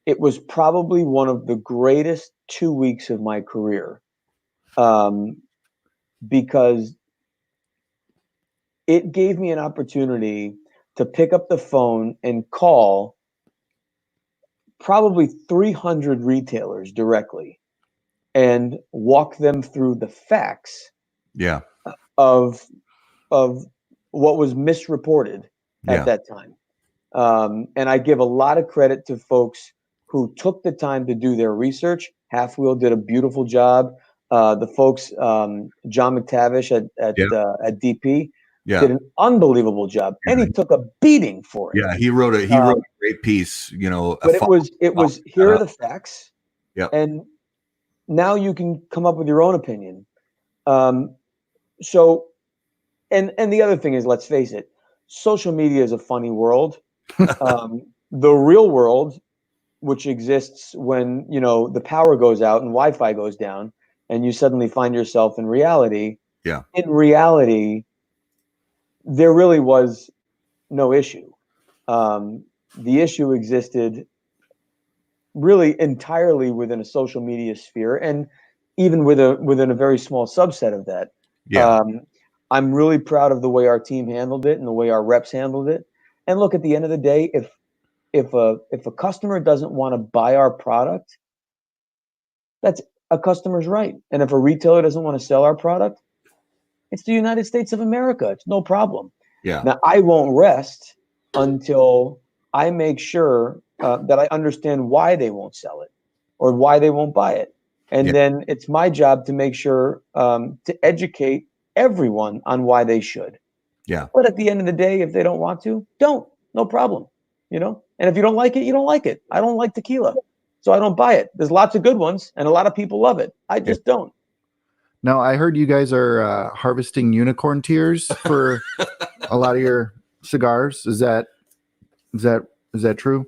it was probably one of the greatest 2 weeks of my career, because it gave me an opportunity to pick up the phone and call probably 300 retailers directly and walk them through the facts of what was misreported at that time. And I give a lot of credit to folks who took the time to do their research. Half Wheel did a beautiful job. The folks, John McTavish at DP, did an unbelievable job, and he took a beating for it. Yeah, he wrote a great piece. You know, but it was here are the facts. Yeah, and now you can come up with your own opinion. So, and the other thing is, let's face it, social media is a funny world. The real world, which exists when, you know, the power goes out and Wi-Fi goes down and you suddenly find yourself in reality. Yeah. In reality, there really was no issue. The issue existed really entirely within a social media sphere, and even within a very small subset of that. Yeah. I'm really proud of the way our team handled it and the way our reps handled it. And look, at the end of the day, if a customer doesn't want to buy our product, that's a customer's right. And if a retailer doesn't want to sell our product, it's the United States of America. It's no problem. Yeah. Now, I won't rest until I make sure that I understand why they won't sell it or why they won't buy it. And then it's my job to make sure to educate everyone on why they should. Yeah. But at the end of the day, if they don't want to, don't. No problem. You know? And if you don't like it, you don't like it. I don't like tequila, so I don't buy it. There's lots of good ones, and a lot of people love it. I just don't. Now, I heard you guys are harvesting unicorn tears for a lot of your cigars. Is that true?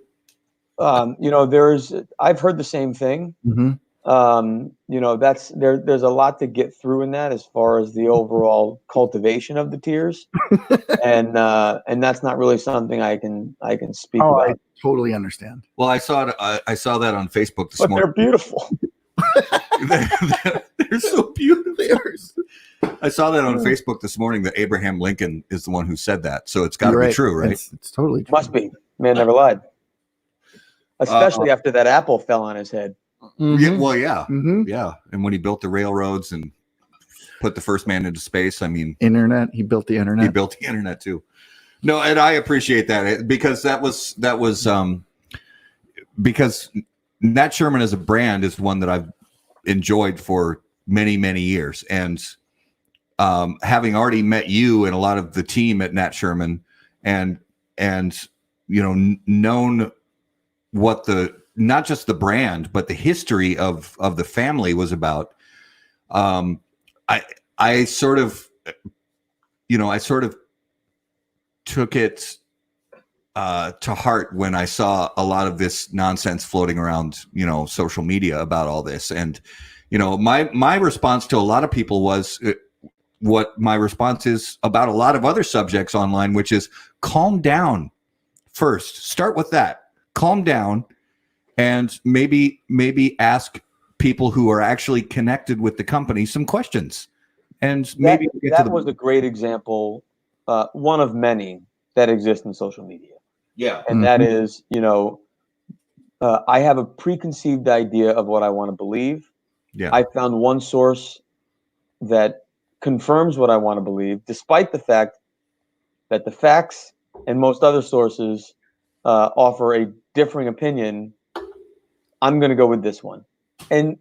You know, I've heard the same thing. Mm-hmm. You know, there's a lot to get through in that as far as the overall cultivation of the tears. and that's not really something I can speak about. I totally understand. Well, I saw that on Facebook this morning. They're beautiful. They're so beautiful. I saw that on Facebook this morning that Abraham Lincoln is the one who said that. So it's got to be true, right? It's totally true. Must be. Man never lied. Especially after that apple fell on his head. Mm-hmm. Yeah, well, yeah. Mm-hmm. Yeah. And when he built the railroads and put the first man into space, I mean, he built the internet. He built the internet too. No, and I appreciate that because that was because Nat Sherman as a brand is one that I've enjoyed for many, many years. And having already met you and a lot of the team at Nat Sherman and you know, known what not just the brand, but the history of the family was about. I sort of took it to heart when I saw a lot of this nonsense floating around, you know, social media about all this. And, you know, my response to a lot of people was what my response is about a lot of other subjects online, which is calm down first. Start with that. Calm down. And maybe ask people who are actually connected with the company some questions. And maybe that was a great example, one of many that exist in social media. Yeah. And that is, you know, I have a preconceived idea of what I want to believe. Yeah. I found one source that confirms what I want to believe, despite the fact that the facts and most other sources offer a differing opinion. I'm going to go with this one. And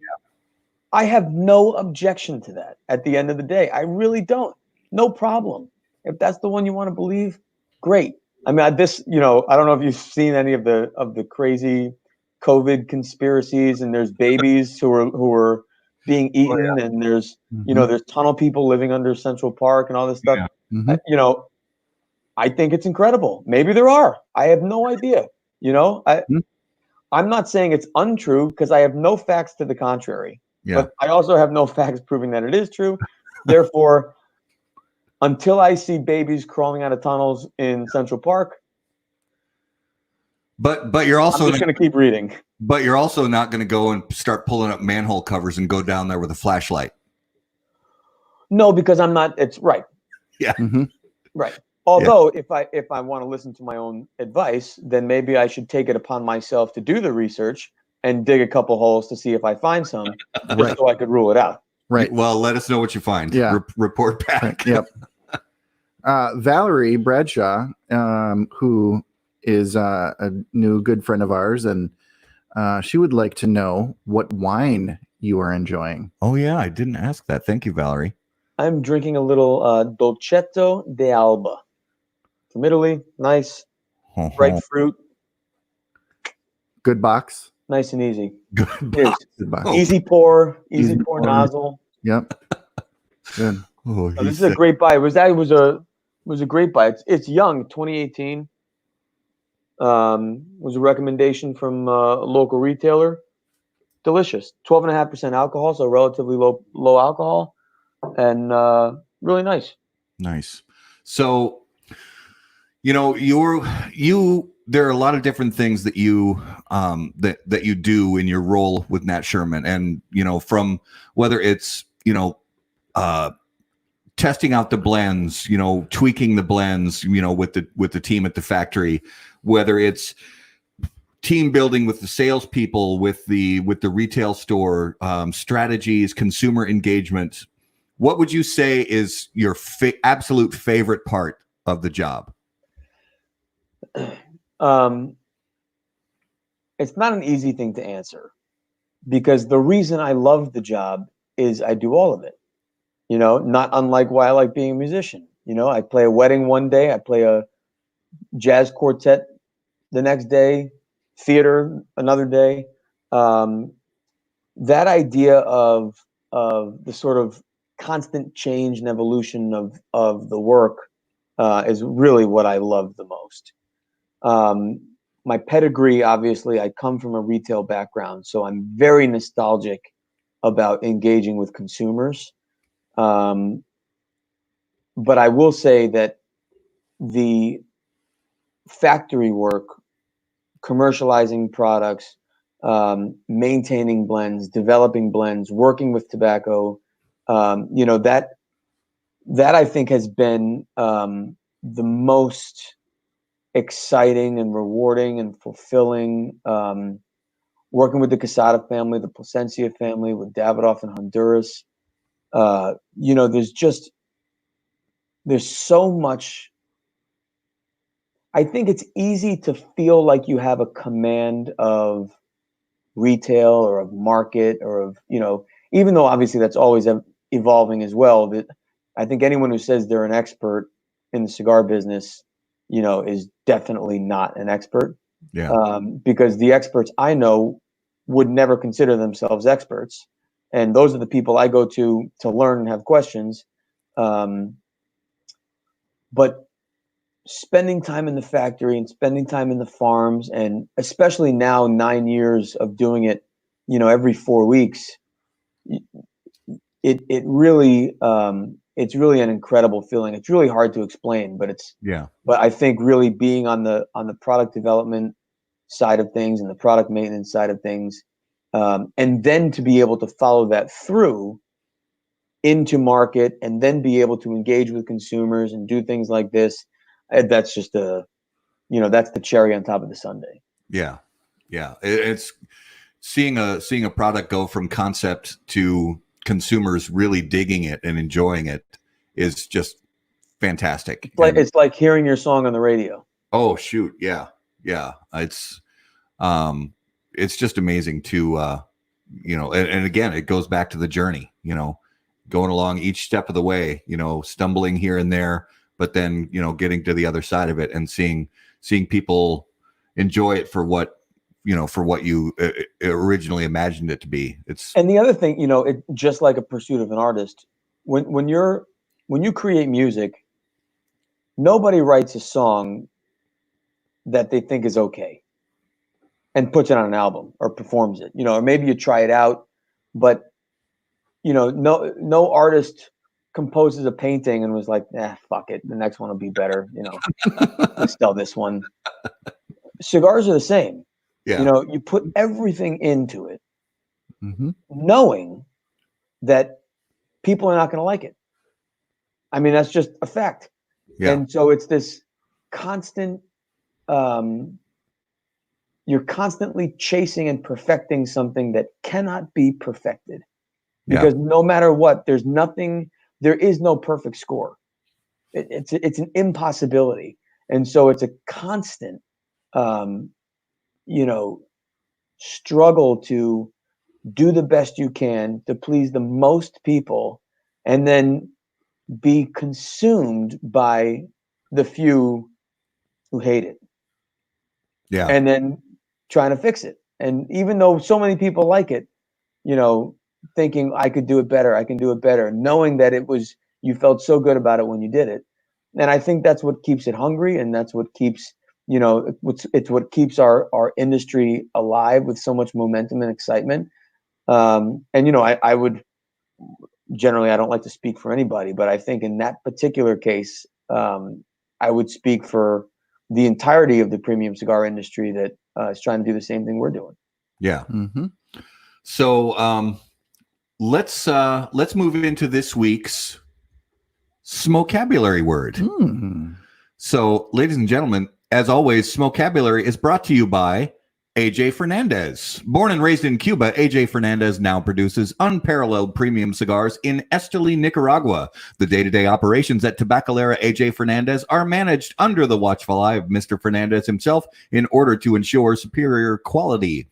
I have no objection to that at the end of the day. I really don't. No problem. If that's the one you want to believe, great. I mean, you know, I don't know if you've seen any of the crazy COVID conspiracies, and there's babies who are being eaten, and there's, you know, there's tunnel people living under Central Park and all this stuff. Yeah. You know, I think it's incredible. Maybe there are. I have no idea. You know, I'm not saying it's untrue because I have no facts to the contrary, but I also have no facts proving that it is true. Therefore, until I see babies crawling out of tunnels in Central Park, But you're also I'm just going to keep reading. But you're also not going to go and start pulling up manhole covers and go down there with a flashlight. No, because I'm not. It's right. Yeah. Mm-hmm. Right. Although if I want to listen to my own advice, then maybe I should take it upon myself to do the research and dig a couple holes to see if I find some, just so I could rule it out. Right. Well, let us know what you find. Yeah. Report back. Right. Yep. Valerie Bradshaw, who is a new good friend of ours, and she would like to know what wine you are enjoying. Oh, yeah. I didn't ask that. Thank you, Valerie. I'm drinking a little Dolcetto d'Alba from Italy. Nice, bright fruit. Good box. Nice and easy. Good box. Good box. Easy pour nozzle. Yep. Good. Oh, this is a great buy. It was a great buy. It's young, 2018. Was a recommendation from a local retailer. Delicious. 12.5% alcohol, so relatively low alcohol, and really nice. Nice. So, there are a lot of different things that you that you do in your role with Nat Sherman, and from whether it's testing out the blends, tweaking the blends, with the team at the factory, whether it's team building with the salespeople, with the retail store, strategies, consumer engagement. What would you say is your absolute favorite part of the job? It's not an easy thing to answer, because the reason I love the job is I do all of it. Not unlike why I like being a musician. I play a wedding one day, I play a jazz quartet the next day, theater another day. That idea of the sort of constant change and evolution of the work is really what I love the most. My pedigree, obviously, I come from a retail background, so I'm very nostalgic about engaging with consumers. But I will say that the factory work, commercializing products, maintaining blends, developing blends, working with tobacco, that I think has been the most exciting and rewarding and fulfilling. Working with the Quesada family, the Plasencia family, with Davidoff in Honduras, there's so much. I think it's easy to feel like you have a command of retail or of market or of, even though obviously that's always evolving as well. That I think anyone who says they're an expert in the cigar business, is definitely not an expert. Yeah. Because the experts I know would never consider themselves experts. And those are the people I go to learn and have questions. But spending time in the factory and spending time in the farms, and especially now 9 years of doing it, every 4 weeks, it really, it's really an incredible feeling. It's really hard to explain, but but I think really being on the product development side of things and the product maintenance side of things, and then to be able to follow that through into market and then be able to engage with consumers and do things like this, that's just that's the cherry on top of the sundae. Yeah. It's seeing a product go from concept to consumers really digging it and enjoying it is just fantastic. It's like hearing your song on the radio. Oh shoot, yeah. It's just amazing to and again, it goes back to the journey. Going along each step of the way. Stumbling here and there, but then getting to the other side of it and seeing people enjoy it for what you originally imagined it to be. And the other thing, it just like a pursuit of an artist. When you create music, nobody writes a song that they think is okay and puts it on an album or performs it. Or maybe you try it out, but no artist composes a painting and was like, fuck it, the next one will be better. Let's sell this one. cigars are the same. Yeah. You know, you put everything into it, Mm-hmm. knowing that people are not going to like it. I mean, that's just a fact. Yeah. And so it's this constant, you're constantly chasing and perfecting something that cannot be perfected. Because no matter what, there is no perfect score. It's an impossibility. And so it's a constant, struggle to do the best you can to please the most people, and then be consumed by the few who hate it. Yeah. And then trying to fix it. And even though so many people like it, thinking I could do it better, knowing that you felt so good about it when you did it. And I think that's what keeps it hungry, and that's what keeps, it's what keeps our industry alive with so much momentum and excitement. I would generally, I don't like to speak for anybody, but I think in that particular case, I would speak for the entirety of the premium cigar industry that is trying to do the same thing we're doing. Yeah. Mm-hmm. So let's move into this week's Smokabulary word. Mm. So, ladies and gentlemen, as always, Smokabulary is brought to you by AJ Fernandez. Born and raised in Cuba, AJ Fernandez now produces unparalleled premium cigars in Esteli, Nicaragua. The day-to-day operations at Tabacalera AJ Fernandez are managed under the watchful eye of Mr. Fernandez himself in order to ensure superior quality.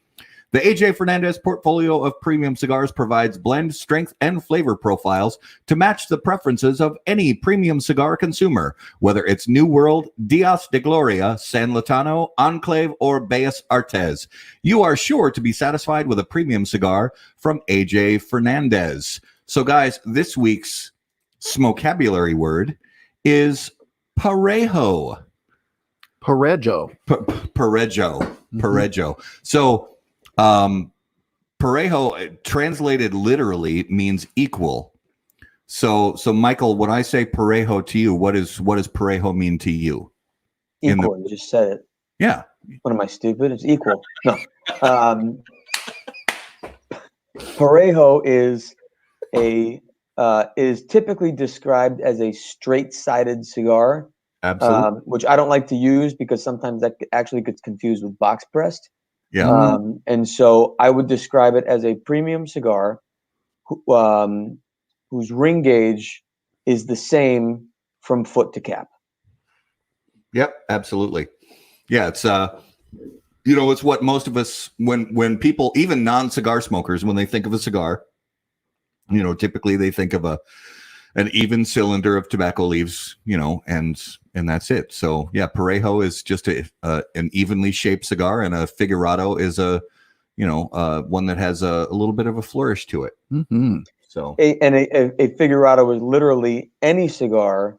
The AJ Fernandez portfolio of premium cigars provides blend, strength, and flavor profiles to match the preferences of any premium cigar consumer, whether it's New World, Dias de Gloria, San Latano, Enclave, or Bellas Artes. You are sure to be satisfied with a premium cigar from AJ Fernandez. So, guys, this week's Smokabulary word is parejo. Parejo. Parejo. Parejo. So, parejo translated literally means equal. So Michael, when I say parejo to you, what does parejo mean to you? Equal. You just said it. Yeah. What am I, stupid? It's equal. No. Parejo is typically described as a straight-sided cigar. Absolutely. Which I don't like to use because sometimes that actually gets confused with box pressed. Yeah. And so I would describe it as a premium cigar whose ring gauge is the same from foot to cap. Yep, absolutely. Yeah, it's it's what most of us, when people, even non-cigar smokers, when they think of a cigar, typically they think of an even cylinder of tobacco leaves, and that's it. So yeah, Parejo is just an evenly shaped cigar, and a Figurado is one that has a little bit of a flourish to it. Mm-hmm. So a Figurado is literally any cigar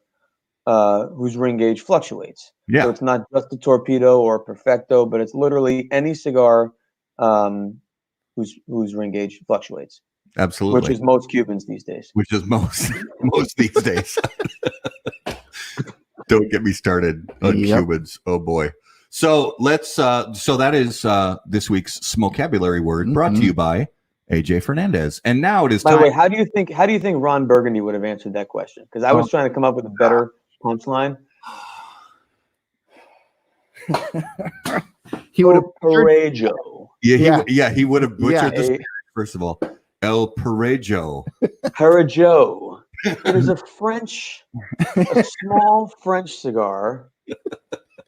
whose ring gauge fluctuates. Yeah. So it's not just a Torpedo or a Perfecto, but it's literally any cigar whose ring gauge fluctuates. Absolutely. Which is most Cubans these days. Which is most these days. Don't get me started on Cubans. Oh boy. So let's so that is this week's Smokabulary word brought to you by AJ Fernandez. And now it is time. By the way, how do you think Ron Burgundy would have answered that question? Because I was trying to come up with a better punchline. He would have Parejo. He would have butchered this first of all. El Parejo. Parejo. It is a small French cigar,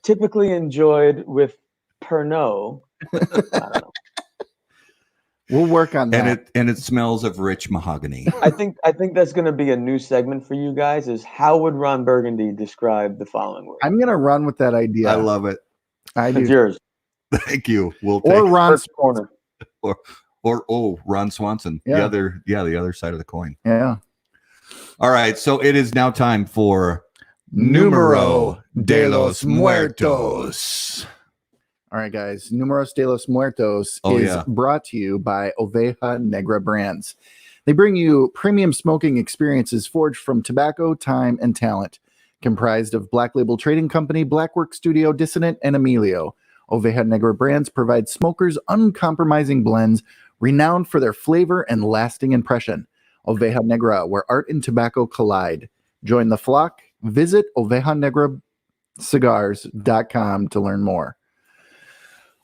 typically enjoyed with Pernod. I don't know. We'll work on that. And it smells of rich mahogany. I think that's going to be a new segment for you guys. Is how would Ron Burgundy describe the following word? I'm going to run with that idea. I love it. It's yours. Thank you. We'll or take Ron's corner. Or Ron Swanson. Yeah. The other side of the coin. Yeah. All right. So it is now time for Numero de los Muertos. All right, guys. Numeros de los Muertos is brought to you by Oveja Negra Brands. They bring you premium smoking experiences forged from tobacco, time, and talent. Comprised of Black Label Trading Company, Blackwork Studio, Dissonant, and Emilio. Oveja Negra brands provide smokers uncompromising blends renowned for their flavor and lasting impression. Oveja Negra, where art and tobacco collide. Join the flock. Visit ovejanegracigars.com to learn more.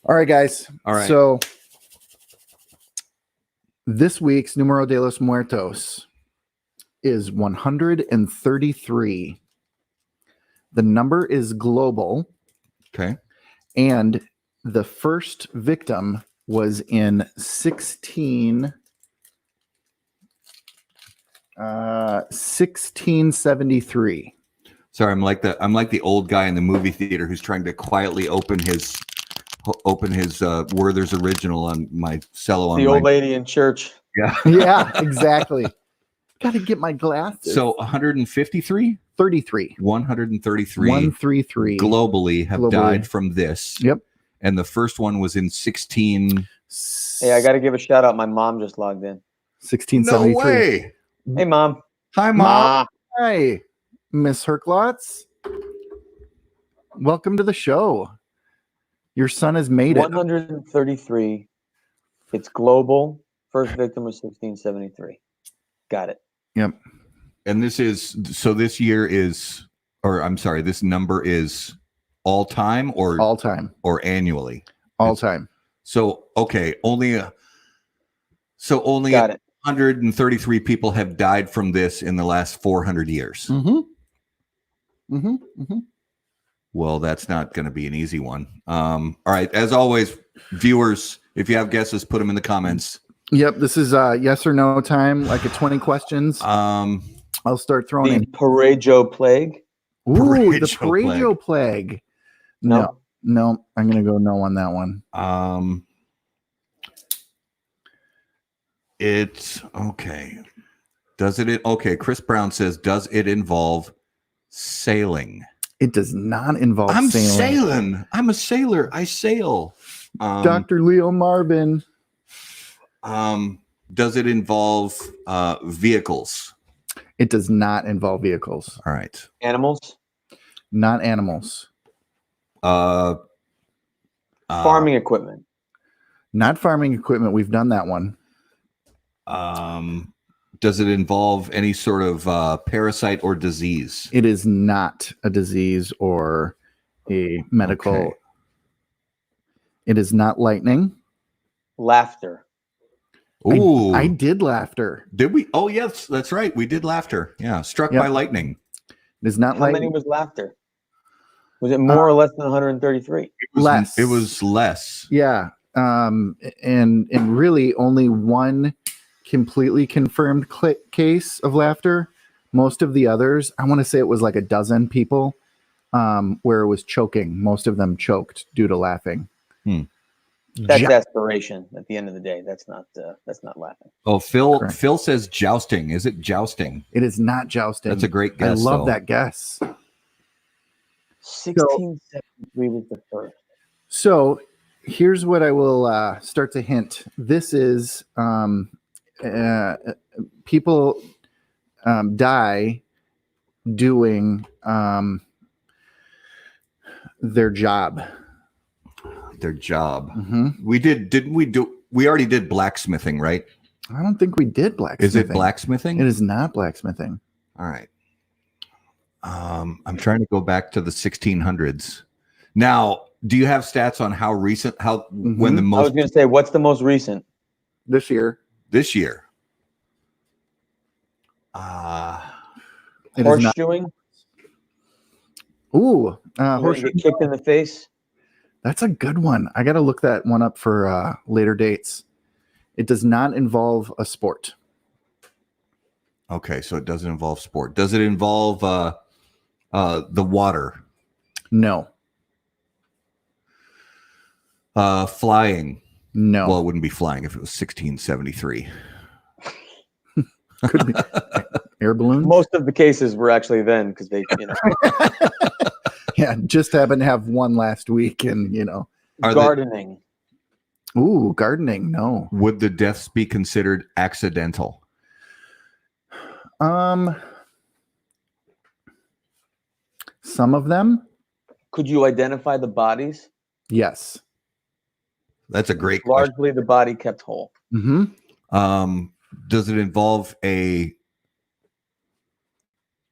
All right, guys. All right. So this week's Numero de los Muertos is 133. The number is global. Okay. And the first victim was in 1673. Sorry, I'm like the old guy in the movie theater who's trying to quietly open his Werther's original on my cello. The old lady in church. Yeah. Yeah, exactly. Got to get my glasses. So 153? 33. 133 133 globally have died from this. Yep. And the first one was in 16. Hey, I got to give a shout out. My mom just logged in. 1673. No way. Hey, Mom. Hi, Mom. Hi, Miss Herklots. Welcome to the show. Your son has made it. 133. It's global. First victim was 1673. Got it. Yep. And this number is all time or annually? All time. So, okay, only Got it. 133 people have died from this in the last 400 years. Well, that's not going to be an easy one. All right. As always, viewers, if you have guesses, put them in the comments. Yep. This is yes or no time, like a 20 questions. I'll start throwing The Parejo plague. Ooh, the Parejo plague. No, I'm going to go no on that one. It's okay. Okay. Chris Brown says, does it involve sailing? It does not involve I'm sailing. sailing. I'm a sailor. I sail. Dr. Leo Marvin. Does it involve vehicles? It does not involve vehicles. All right. Animals. Not animals. Farming equipment. Not farming equipment. We've done that one. Does it involve any sort of parasite or disease? It is not a disease or a medical. Okay. It is not lightning. Laughter. Ooh. I did laughter. Did we? Oh, yes, that's right. We did laughter. Yeah. Struck by lightning. It is not How lightning. many was laughter? Was it more or less than 133? Less. It was less. Yeah. And really only one completely confirmed case of laughter. Most of the others, I want to say it was like a dozen people where it was choking. Most of them choked due to laughing. That's aspiration at the end of the day. That's not laughing. Oh, Phil. Correct. Phil says jousting. Is it jousting? It is not jousting. That's a great guess. I love that guess. 1673 was the first. So here's what I will start to hint. This is people die doing their job. Their job. Mm-hmm. We already did blacksmithing, right? I don't think we did blacksmithing. Is it blacksmithing? It is not blacksmithing. All right. I'm trying to go back to the 1600s. Now, do you have stats on how recent, when the most? I was going to say, what's the most recent? This year. This year. Horseshoeing? Ooh, Get kicked in the face? That's a good one. I got to look that one up for later dates. It does not involve a sport. Okay, so it doesn't involve sport. Does it involve the water? No. Flying? No. Well, it wouldn't be flying if it was 1673. Could be air balloons. Most of the cases were actually then because they, Yeah, just happened to have one last week, and gardening. Ooh, gardening. No. Would the deaths be considered accidental? Some of them. Could you identify the bodies? Yes. That's a great question. Largely the body kept whole. Mm-hmm. Does it involve a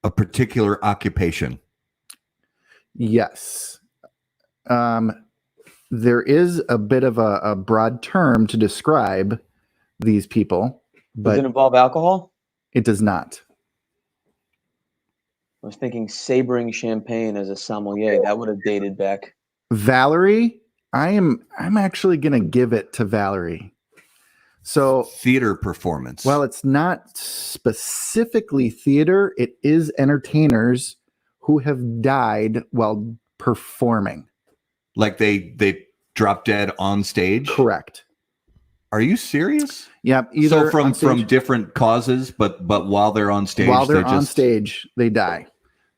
particular occupation? Yes. There is a bit of a broad term to describe these people, but Does it involve alcohol? it does not. I was thinking sabering champagne as a sommelier. That would have dated back. Valerie, I'm actually gonna give it to Valerie. So Theater performance. while it's not specifically theater, it is entertainers who have died while performing. Like they drop dead on stage? Correct. Are you serious? Yep. Either so from different causes, but while they're on stage, while they're on stage, they die.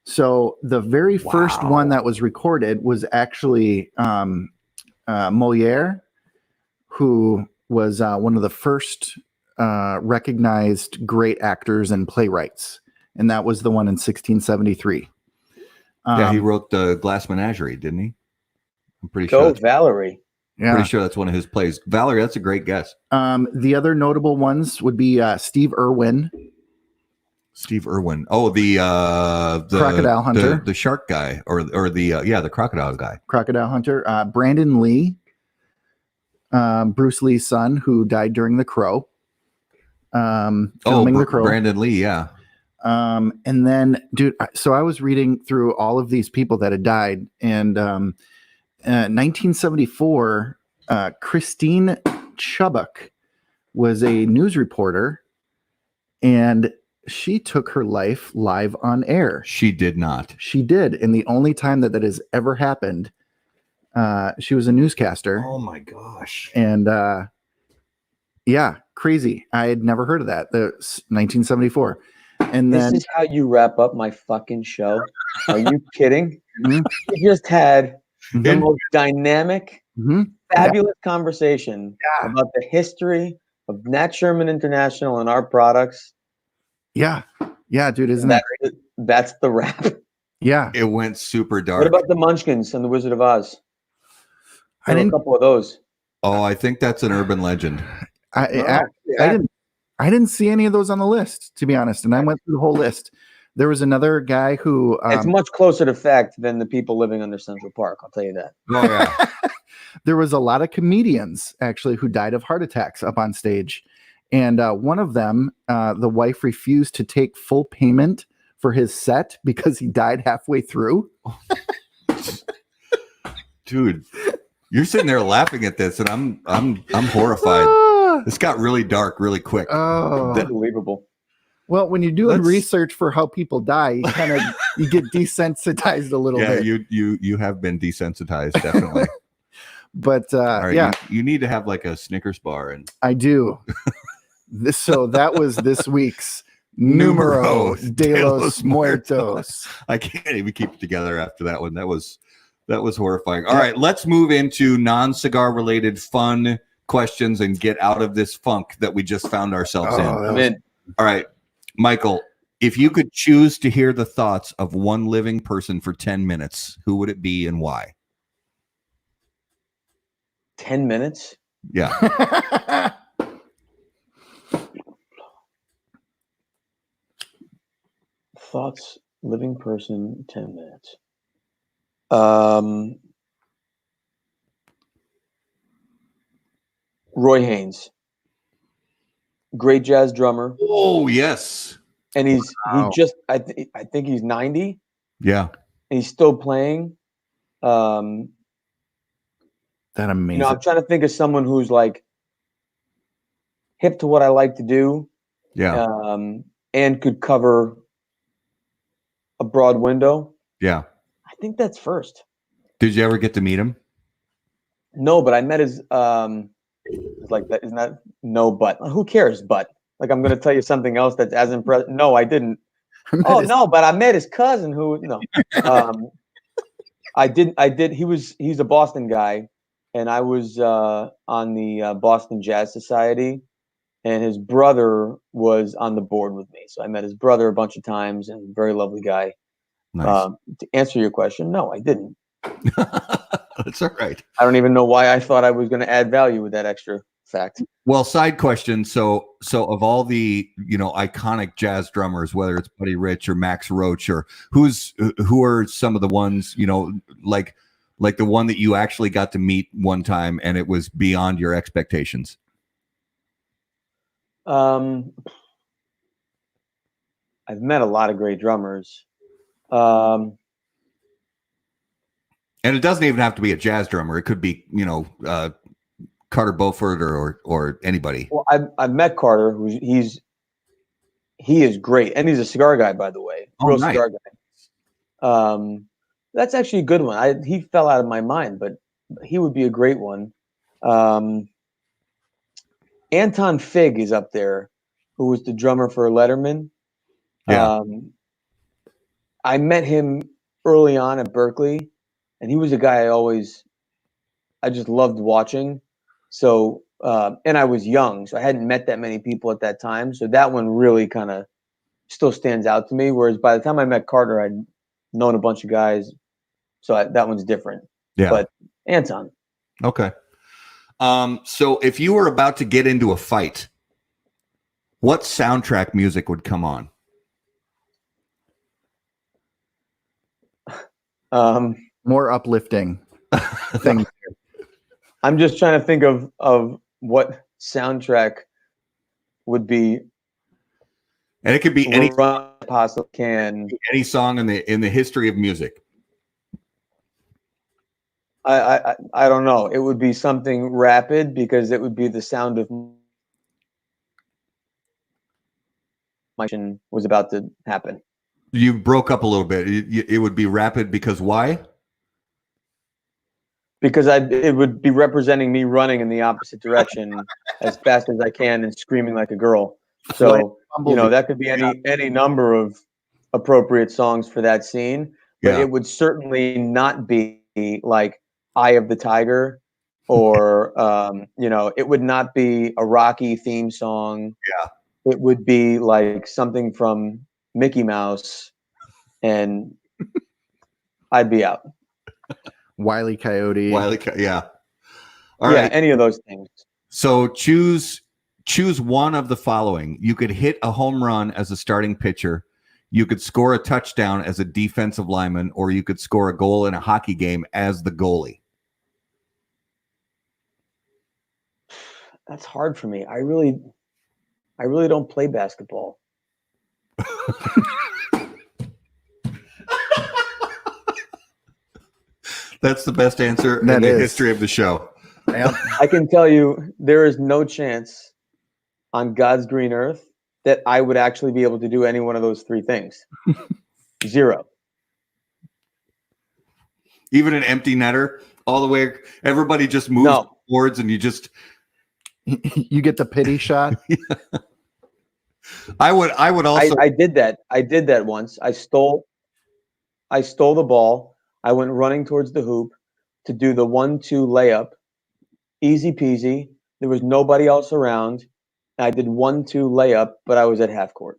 So the very first one that was recorded was actually Moliere, who was one of the first recognized great actors and playwrights, and that was the one in 1673. Yeah, he wrote the Glass Menagerie, didn't he? I'm pretty Go sure. Valerie. Yeah. Pretty sure that's one of his plays. Valerie, that's a great guess. The other notable ones would be Steve Irwin. Steve Irwin. Oh, the Crocodile Hunter, the shark guy, or the crocodile guy. Crocodile Hunter. Brandon Lee, Bruce Lee's son, who died during The Crow. Filming The Crow. Brandon Lee, yeah. And then, dude, so I was reading through all of these people that had died, and 1974, Christine Chubbuck was a news reporter, and she took her life live on air. She did not. She did, and the only time that has ever happened, she was a newscaster. Oh my gosh! And yeah, crazy. I had never heard of that. The 1974. And This then is how you wrap up my fucking show. Are you kidding? You just had the most dynamic, fabulous conversation about the history of Nat Sherman International and our products. Yeah, dude, isn't that that's the wrap? Yeah, it went super dark. What about the Munchkins and the Wizard of Oz? I didn't. A couple of those. Oh, I think that's an urban legend. I didn't see any of those on the list, to be honest. And I went through the whole list. There was another guy who it's much closer to fact than the people living under Central Park. I'll tell you that. Oh yeah. There was a lot of comedians actually who died of heart attacks up on stage. And one of them, the wife refused to take full payment for his set because he died halfway through. Dude, you're sitting there laughing at this, and I'm horrified. This got really dark really quick. Oh, unbelievable. Well, when you're doing research for how people die, you kind of you get desensitized a little bit. Yeah, you have been desensitized, definitely. But right, yeah, you need to have like a Snickers bar, and I do. So that was this week's Numero de los Muertos. I can't even keep it together after that one. That was horrifying. All right, let's move into non-cigar related fun questions and get out of this funk that we just found ourselves in. All right, Michael, if you could choose to hear the thoughts of one living person for 10 minutes, who would it be and why? 10 minutes? Yeah. Thoughts, living person, 10 minutes. Roy Haynes, great jazz drummer. Oh yes, and he just I think he's 90. Yeah, and he's still playing. That amazing. I'm trying to think of someone who's like hip to what I like to do. Yeah, and could cover a broad window. Yeah, I think that's first. Did you ever get to meet him? No, but I met his like that. Isn't that no? But who cares? But like, I'm going to tell you something else that's as impressive. No, I didn't. No, but I met his cousin who I did. He's a Boston guy, and I was on the Boston Jazz Society, and his brother was on the board with me. So I met his brother a bunch of times, and very lovely guy. Nice. To answer your question, no, I didn't. That's all right. I don't even know why I thought I was going to add value with that extra fact. Well, side question. So of all the, iconic jazz drummers, whether it's Buddy Rich or Max Roach, or who are some of the ones, like the one that you actually got to meet one time and it was beyond your expectations? I've met a lot of great drummers. And it doesn't even have to be a jazz drummer. It could be, Carter Beauford or anybody. Well, I've met Carter. He is great, and he's a cigar guy, by the way. Real nice. Cigar guy. That's actually a good one. He fell out of my mind, but he would be a great one. Anton Fig is up there, who was the drummer for Letterman. Yeah. I met him early on at Berkeley, and he was a guy I just loved watching. So, and I was young, so I hadn't met that many people at that time. So that one really kind of still stands out to me. Whereas by the time I met Carter, I'd known a bunch of guys. So that one's different. Yeah. But Anton. Okay. So if you were about to get into a fight, what soundtrack music would come on? More uplifting things. I'm just trying to think of what soundtrack would be, and it could be any possible can any song in the history of music. I don't know. It would be something rapid because it would be the sound of my was about to happen. You broke up a little bit. It would be rapid because why? Because it would be representing me running in the opposite direction as fast as I can and screaming like a girl. So, that could be any number of appropriate songs for that scene, but it would certainly not be like Eye of the Tiger or, it would not be a Rocky theme song. Yeah. It would be like something from Mickey Mouse and I'd be out. Wile E. Coyote. Yeah. All right. Any of those things. So choose one of the following. You could hit a home run as a starting pitcher. You could score a touchdown as a defensive lineman, or you could score a goal in a hockey game as the goalie. That's hard for me. I really don't play basketball. That's the best answer in the history of the show. I can tell you there is no chance on God's green earth that I would actually be able to do any one of those three things. Zero. Even an empty netter all the way. Everybody just moves towards and you get the pity shot. I would also. I did that. I did that once. I stole the ball. I went running towards the hoop to do the 1-2 layup. Easy peasy. There was nobody else around. I did 1-2 layup, but I was at half court.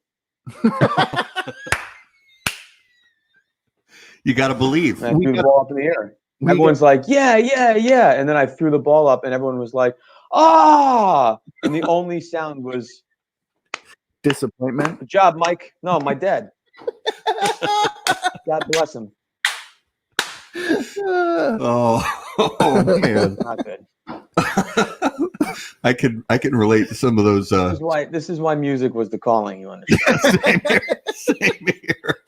You got to believe. And I threw the ball up in the air. Everyone's like, yeah. And then I threw the ball up and everyone was like, ah! And the only sound was disappointment. Good job, Mike. No, my dad. God bless him. Oh man. Not good. I can relate to some of those. This is why music was the calling, you understand? Same here.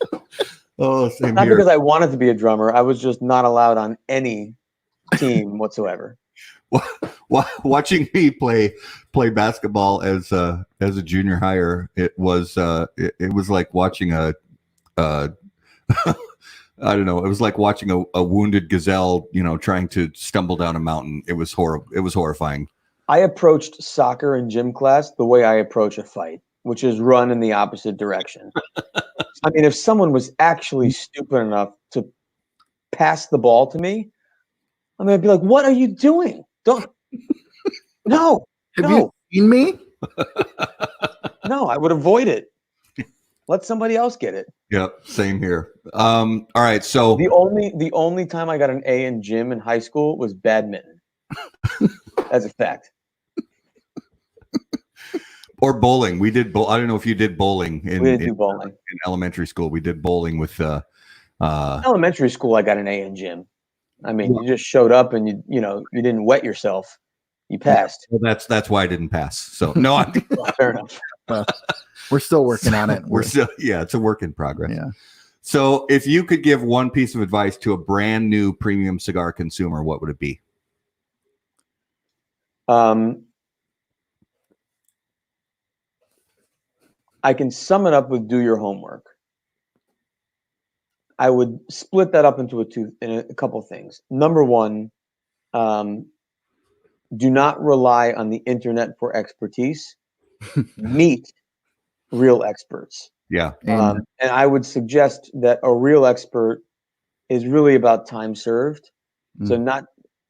Oh, same Not here. because I wanted to be a drummer. I was just not allowed on any team whatsoever. Watching me play basketball as a junior higher, it was like watching a I don't know. It was like watching a wounded gazelle, trying to stumble down a mountain. It was horrible. It was horrifying. I approached soccer in gym class the way I approach a fight, which is run in the opposite direction. I mean, if someone was actually stupid enough to pass the ball to me, I'm going to be like, what are you doing? Don't. No. Have you seen me? No, I would avoid it. Let somebody else get it. Yep, same here. All right, so The only time I got an A in gym in high school was badminton. As a fact. or bowling. We did I don't know if you did bowling We didn't do bowling in elementary school. We did bowling with elementary school. I got an A in gym. I mean, you just showed up and you didn't wet yourself. You passed. Well, that's why I didn't pass. So no, I'm Fair enough. We're still working on it. We're still, it's a work in progress. Yeah. So if you could give one piece of advice to a brand new premium cigar consumer, what would it be? I can sum it up with do your homework. I would split that up into a couple of things. Number one, do not rely on the internet for expertise. Meet real experts. Yeah. And I would suggest that a real expert is really about time served. So not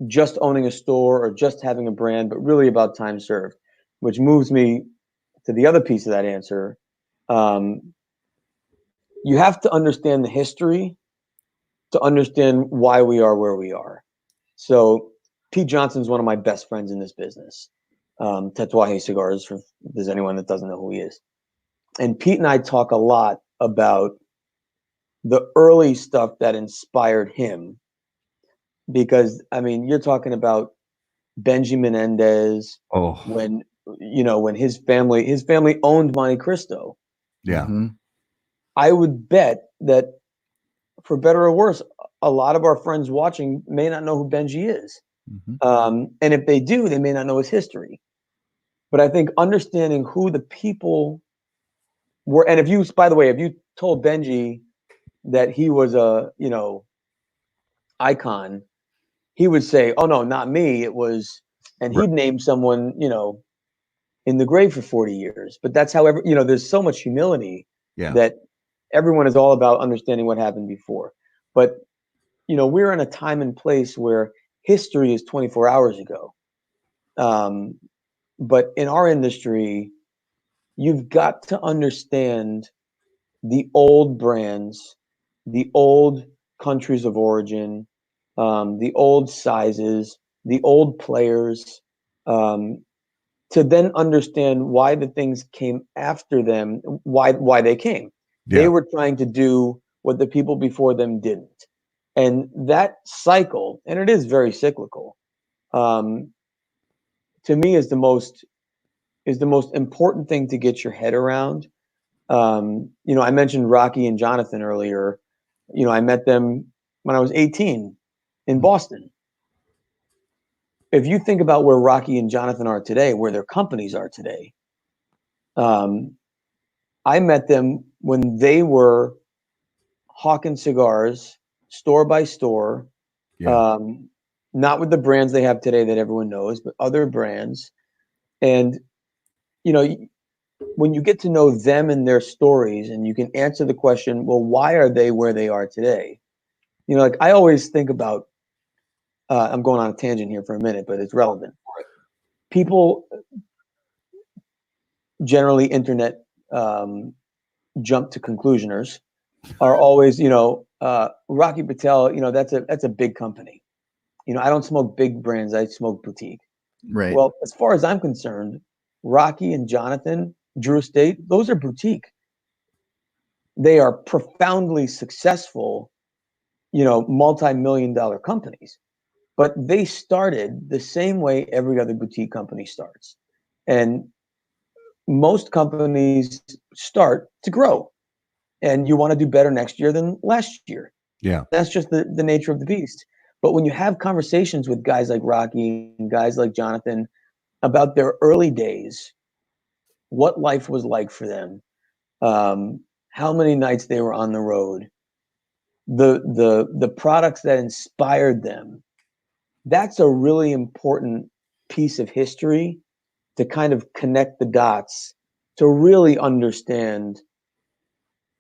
just owning a store or just having a brand, but really about time served, which moves me to the other piece of that answer. You have to understand the history to understand why we are where we are. So Pete Johnson's one of my best friends in this business. Tatuaje Cigars, if there's anyone that doesn't know who he is. And Pete and I talk a lot about the early stuff that inspired him. Because, I mean, you're talking about Benji Menendez. Oh. When his family owned Monte Cristo. Yeah. Mm-hmm. I would bet that, for better or worse, a lot of our friends watching may not know who Benji is. Mm-hmm. And if they do, they may not know his history. But I think understanding who the people were, and if you told Benji that he was a, icon, he would say, "Oh no, not me. It was," and he'd name someone, in the grave for 40 years. But that's however, there's so much humility that everyone is all about understanding what happened before. But, we're in a time and place where history is 24 hours ago. But in our industry, you've got to understand the old brands, the old countries of origin, the old sizes, the old players, to then understand why the things came after them, why they came. Yeah. They were trying to do what the people before them didn't. And that cycle, and it is very cyclical, to me is the most important thing to get your head around. I mentioned Rocky and Jonathan earlier. I met them when I was 18 in Boston. If you think about where Rocky and Jonathan are today, where their companies are today, I met them when they were hawking cigars store by store, not with the brands they have today that everyone knows, but other brands. And, when you get to know them and their stories, and you can answer the question, well, why are they where they are today? Like I always think about, I'm going on a tangent here for a minute, but it's relevant. People generally internet jump to conclusioners are always, Rocky Patel, that's a big company. I don't smoke big brands, I smoke boutique. Right. Well, as far as I'm concerned, Rocky and Jonathan, Drew Estate, those are boutique. They are profoundly successful, multi-million-dollar companies. But they started the same way every other boutique company starts. And most companies start to grow. And you want to do better next year than last year. Yeah. That's just the nature of the beast. But when you have conversations with guys like Rocky and guys like Jonathan about their early days, what life was like for them, how many nights they were on the road, the products that inspired them, that's a really important piece of history to kind of connect the dots to really understand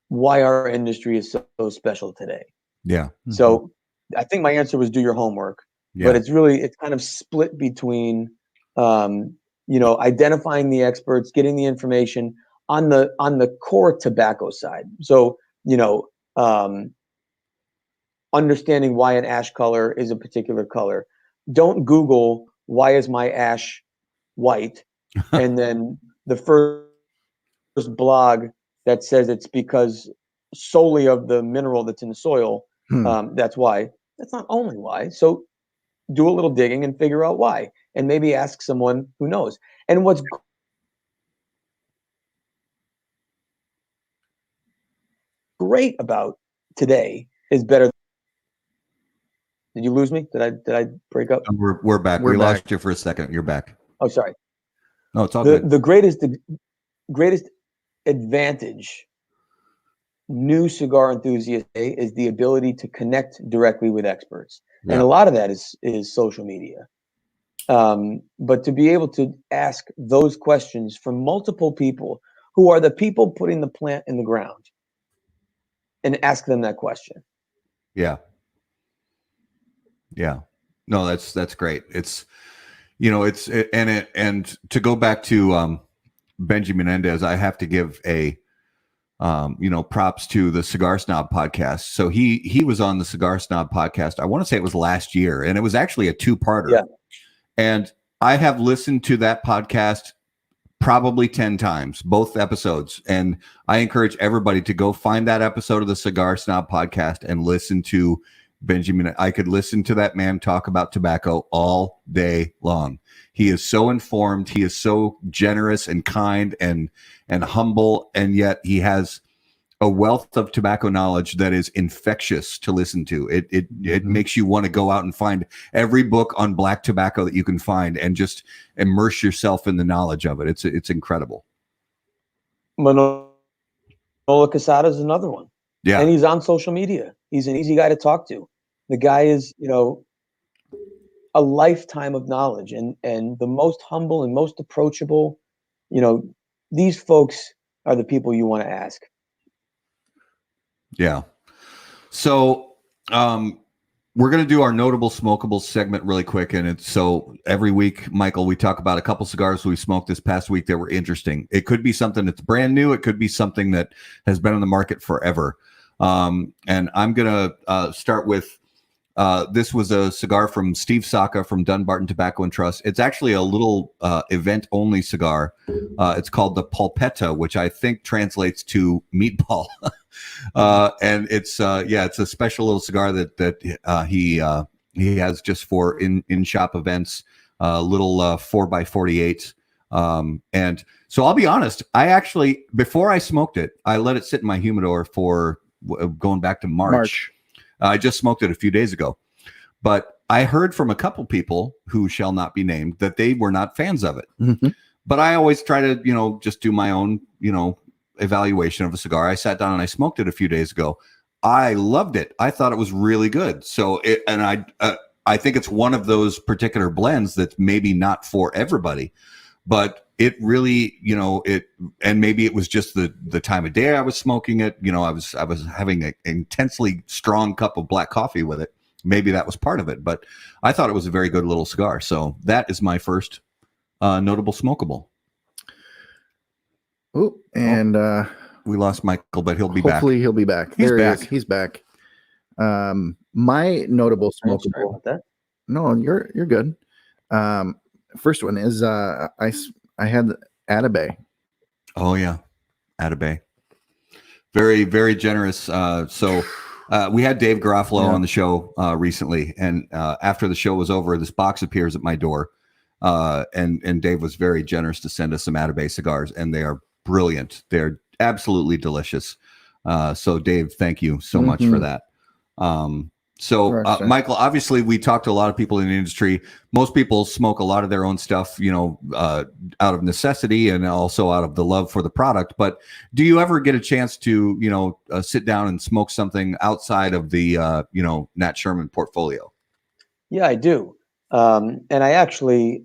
why our industry is so special today. Yeah. So I think my answer was do your homework, but it's kind of split between, identifying the experts, getting the information, on the core tobacco side. So, understanding why an ash color is a particular color. Don't Google why is my ash white, and then the first blog that says it's because solely of the mineral that's in the soil. That's why. That's not only why. So do a little digging and figure out why, and maybe ask someone who knows. And what's great about today is better. Did you lose me? Did I break up? We're back. We lost you for a second. You're back. Oh, sorry. No, it's all good. The greatest advantage new cigar enthusiasts say is the ability to connect directly with experts. Yeah. And a lot of that is social media. But to be able to ask those questions from multiple people who are the people putting the plant in the ground and ask them that question. Yeah. Yeah. No, that's great. It's, and to go back to Benji Menendez, I have to give a props to the Cigar Snob podcast. So he was on the Cigar Snob podcast. I want to say it was last year, and it was actually a 2-parter. Yeah. And I have listened to that podcast probably 10 times, both episodes. And I encourage everybody to go find that episode of the Cigar Snob podcast and listen to Benjamin. I could listen to that man talk about tobacco all day long. He is so informed. He is so generous and kind and humble. And yet he has a wealth of tobacco knowledge that is infectious to listen to. It makes you want to go out and find every book on black tobacco that you can find and just immerse yourself in the knowledge of it. It's incredible. Manolo Casada is another one. Yeah. And he's on social media. He's an easy guy to talk to. The guy is, a lifetime of knowledge and the most humble and most approachable. These folks are the people you want to ask. Yeah. So we're going to do our notable smokables segment really quick. And it's so every week, Michael, we talk about a couple cigars we smoked this past week that were interesting. It could be something that's brand new. It could be something that has been on the market forever. And I'm going to start with this was a cigar from Steve Saka from Dunbarton Tobacco and Trust. It's actually a little event-only cigar. It's called the Polpetta, which I think translates to meatball. And it's a special little cigar that he has just for in-shop events, little 4x48. And so I'll be honest, I actually, before I smoked it, I let it sit in my humidor for going back to March. I just smoked it a few days ago, but I heard from a couple people who shall not be named that they were not fans of it. Mm-hmm. But I always try to, just do my own, evaluation of a cigar. I sat down and I smoked it a few days ago. I loved it. I thought it was really good. So I think it's one of those particular blends that's maybe not for everybody, but it really, and maybe it was just the time of day I was smoking it. I was having an intensely strong cup of black coffee with it. Maybe that was part of it, but I thought it was a very good little cigar. So that is my first notable smokable. Oh, and we lost Michael, but he'll be back. Hopefully he'll be back. There he is. He's back. My notable smokable. Sorry about that. No, you're good. First one is I had Atabey. Oh yeah, Atabey. Very, very generous. So we had Dave Garofalo on the show recently, and after the show was over, this box appears at my door, and Dave was very generous to send us some Atabey cigars, and they are brilliant. They're absolutely delicious. So Dave, thank you so much for that. So Michael, obviously we talked to a lot of people in the industry. Most people smoke a lot of their own stuff, out of necessity and also out of the love for the product. But do you ever get a chance to, sit down and smoke something outside of the, Nat Sherman portfolio? Yeah, I do. And I actually,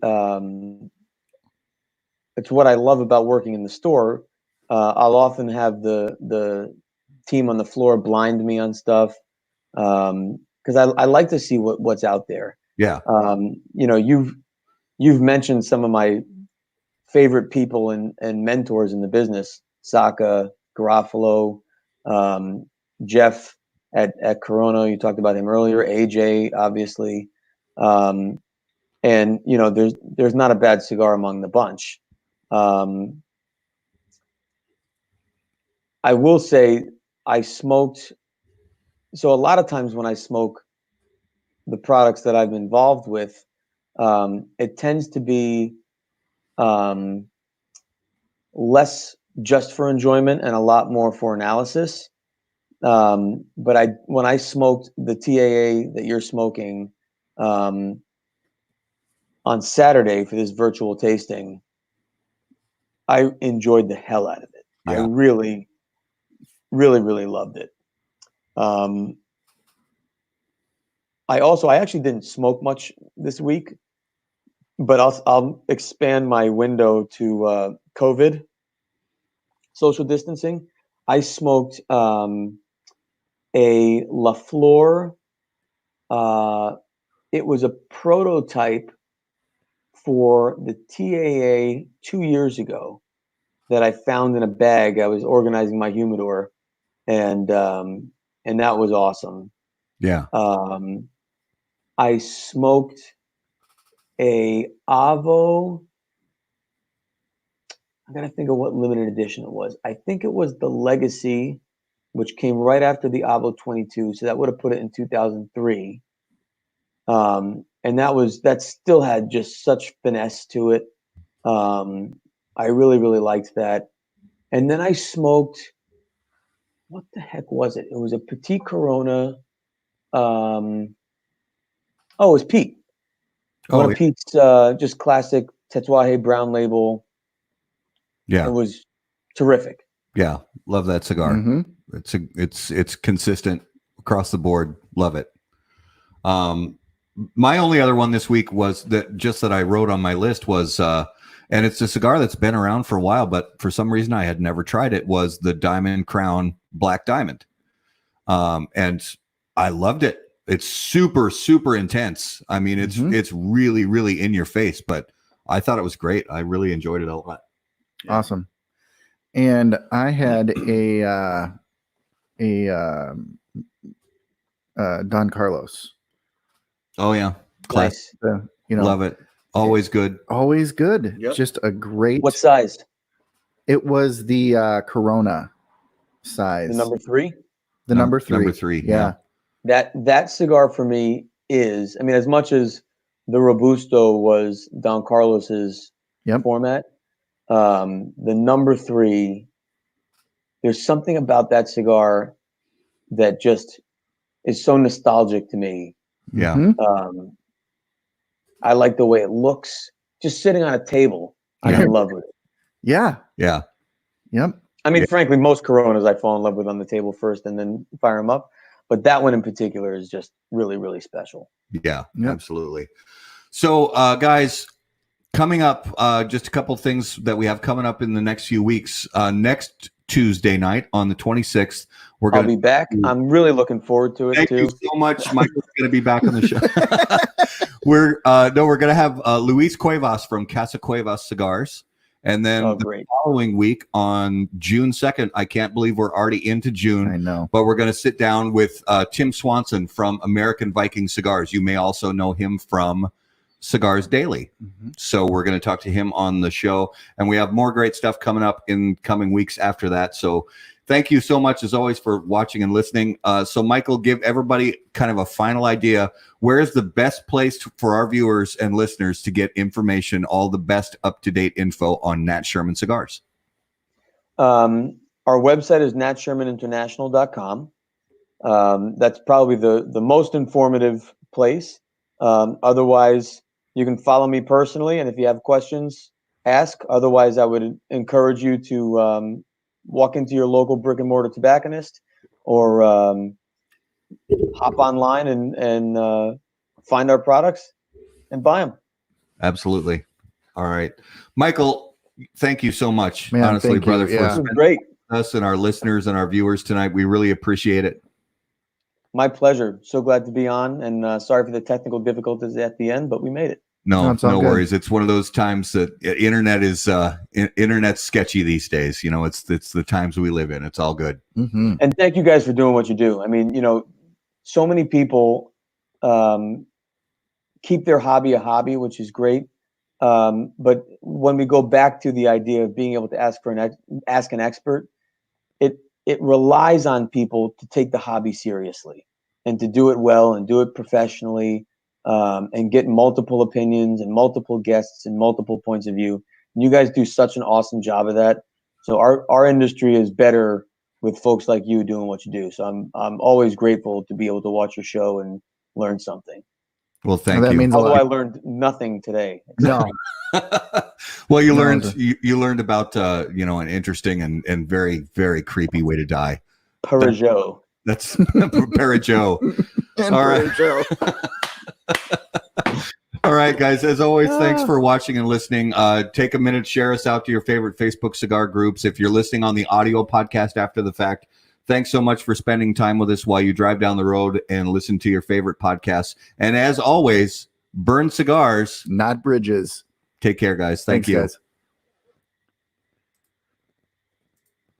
it's what I love about working in the store. I'll often have the team on the floor blind me on stuff. Because I like to see what's out there. Yeah. You've mentioned some of my favorite people and mentors in the business. Saka, Garofalo, Jeff at Corona. You talked about him earlier. AJ, obviously, and there's not a bad cigar among the bunch. I will say I smoked. So a lot of times when I smoke the products that I've been involved with, it tends to be less just for enjoyment and a lot more for analysis. But when I smoked the TAA that you're smoking on Saturday for this virtual tasting, I enjoyed the hell out of it. Yeah. I really, really, really loved it. I actually didn't smoke much this week, but I'll expand my window to COVID, social distancing. I smoked a La Flor. It was a prototype for the TAA 2 years ago that I found in a bag. I was organizing my humidor, and that was awesome. Yeah. I smoked a Avo. I gotta think of what limited edition it was. I think it was the Legacy, which came right after the Avo 22. So that would have put it in 2003. And that still had just such finesse to it. I really, really liked that. And then I smoked, what the heck was it? It was a Petit Corona. It was Pete. One of Pete's just classic Tatuaje brown label. Yeah. It was terrific. Yeah. Love that cigar. Mm-hmm. It's consistent across the board. Love it. My only other one this week was that I wrote on my list was, and it's a cigar that's been around for a while, but for some reason I had never tried it, was the Diamond Crown Black Diamond. And I loved it. It's super, super intense. I mean, it's really, really in your face, but I thought it was great. I really enjoyed it a lot. Yeah. Awesome. And I had a Don Carlos. Oh yeah. Nice. Love it. Always good. Always good. Yep. Just a great. What size? It was the Corona size. The number 3? The number 3. Number 3. Yeah. That cigar for me is, I mean, as much as the Robusto was Don Carlos's format, the number 3, there's something about that cigar that just is so nostalgic to me. Yeah. Mm-hmm. I like the way it looks. Just sitting on a table, I'm in love with it. Yeah. Yeah. Yep. I mean, frankly, most Coronas I fall in love with on the table first and then fire them up. But that one in particular is just really, really special. Yeah, absolutely. So, guys, coming up, just a couple things that we have coming up in the next few weeks. Next Tuesday night on the 26th, I'll be back. I'm really looking forward to it. Thank you so much. Michael's going to be back on the show. We're going to have Luis Cuevas from Casa Cuevas Cigars. And then the following week on June 2nd, I can't believe we're already into June. I know. But we're going to sit down with Tim Swanson from American Viking Cigars. You may also know him from Cigars Daily. Mm-hmm. So we're going to talk to him on the show. And we have more great stuff coming up in coming weeks after that. So thank you so much, as always, for watching and listening. So, Michael, give everybody kind of a final idea. Where is the best place for our viewers and listeners to get information, all the best up-to-date info on Nat Sherman Cigars? Our website is natshermaninternational.com. That's probably the most informative place. Otherwise, you can follow me personally, and if you have questions, ask. Otherwise, I would encourage you to walk into your local brick and mortar tobacconist, or hop online and find our products and buy them. Absolutely. All right, Michael, thank you so much. Man, honestly, brother, for spending great us and our listeners and our viewers tonight. We really appreciate it. My pleasure. So glad to be on, and sorry for the technical difficulties at the end, but we made it. No, it's all no good. worries. It's one of those times that internet's sketchy these days. It's the times we live in. It's all good. Mm-hmm. And thank you guys for doing what you do. I mean, so many people keep their hobby a hobby, which is great. But when we go back to the idea of being able to ask an expert, it relies on people to take the hobby seriously and to do it well and do it professionally, and get multiple opinions and multiple guests and multiple points of view. And you guys do such an awesome job of that. So our industry is better with folks like you doing what you do. So I'm always grateful to be able to watch your show and learn something. Well, thank That you. means a Although lot. I learned nothing today. No, Well, you No, learned the- you learned about an interesting and very, very creepy way to die. Peugeot. That's Parajo. And All for right. a show. All right, guys. As always, thanks for watching and listening. Take a minute, share us out to your favorite Facebook cigar groups. If you're listening on the audio podcast after the fact, thanks so much for spending time with us while you drive down the road and listen to your favorite podcasts. And as always, burn cigars. Not bridges. Take care, guys. Thank Thanks, you. guys.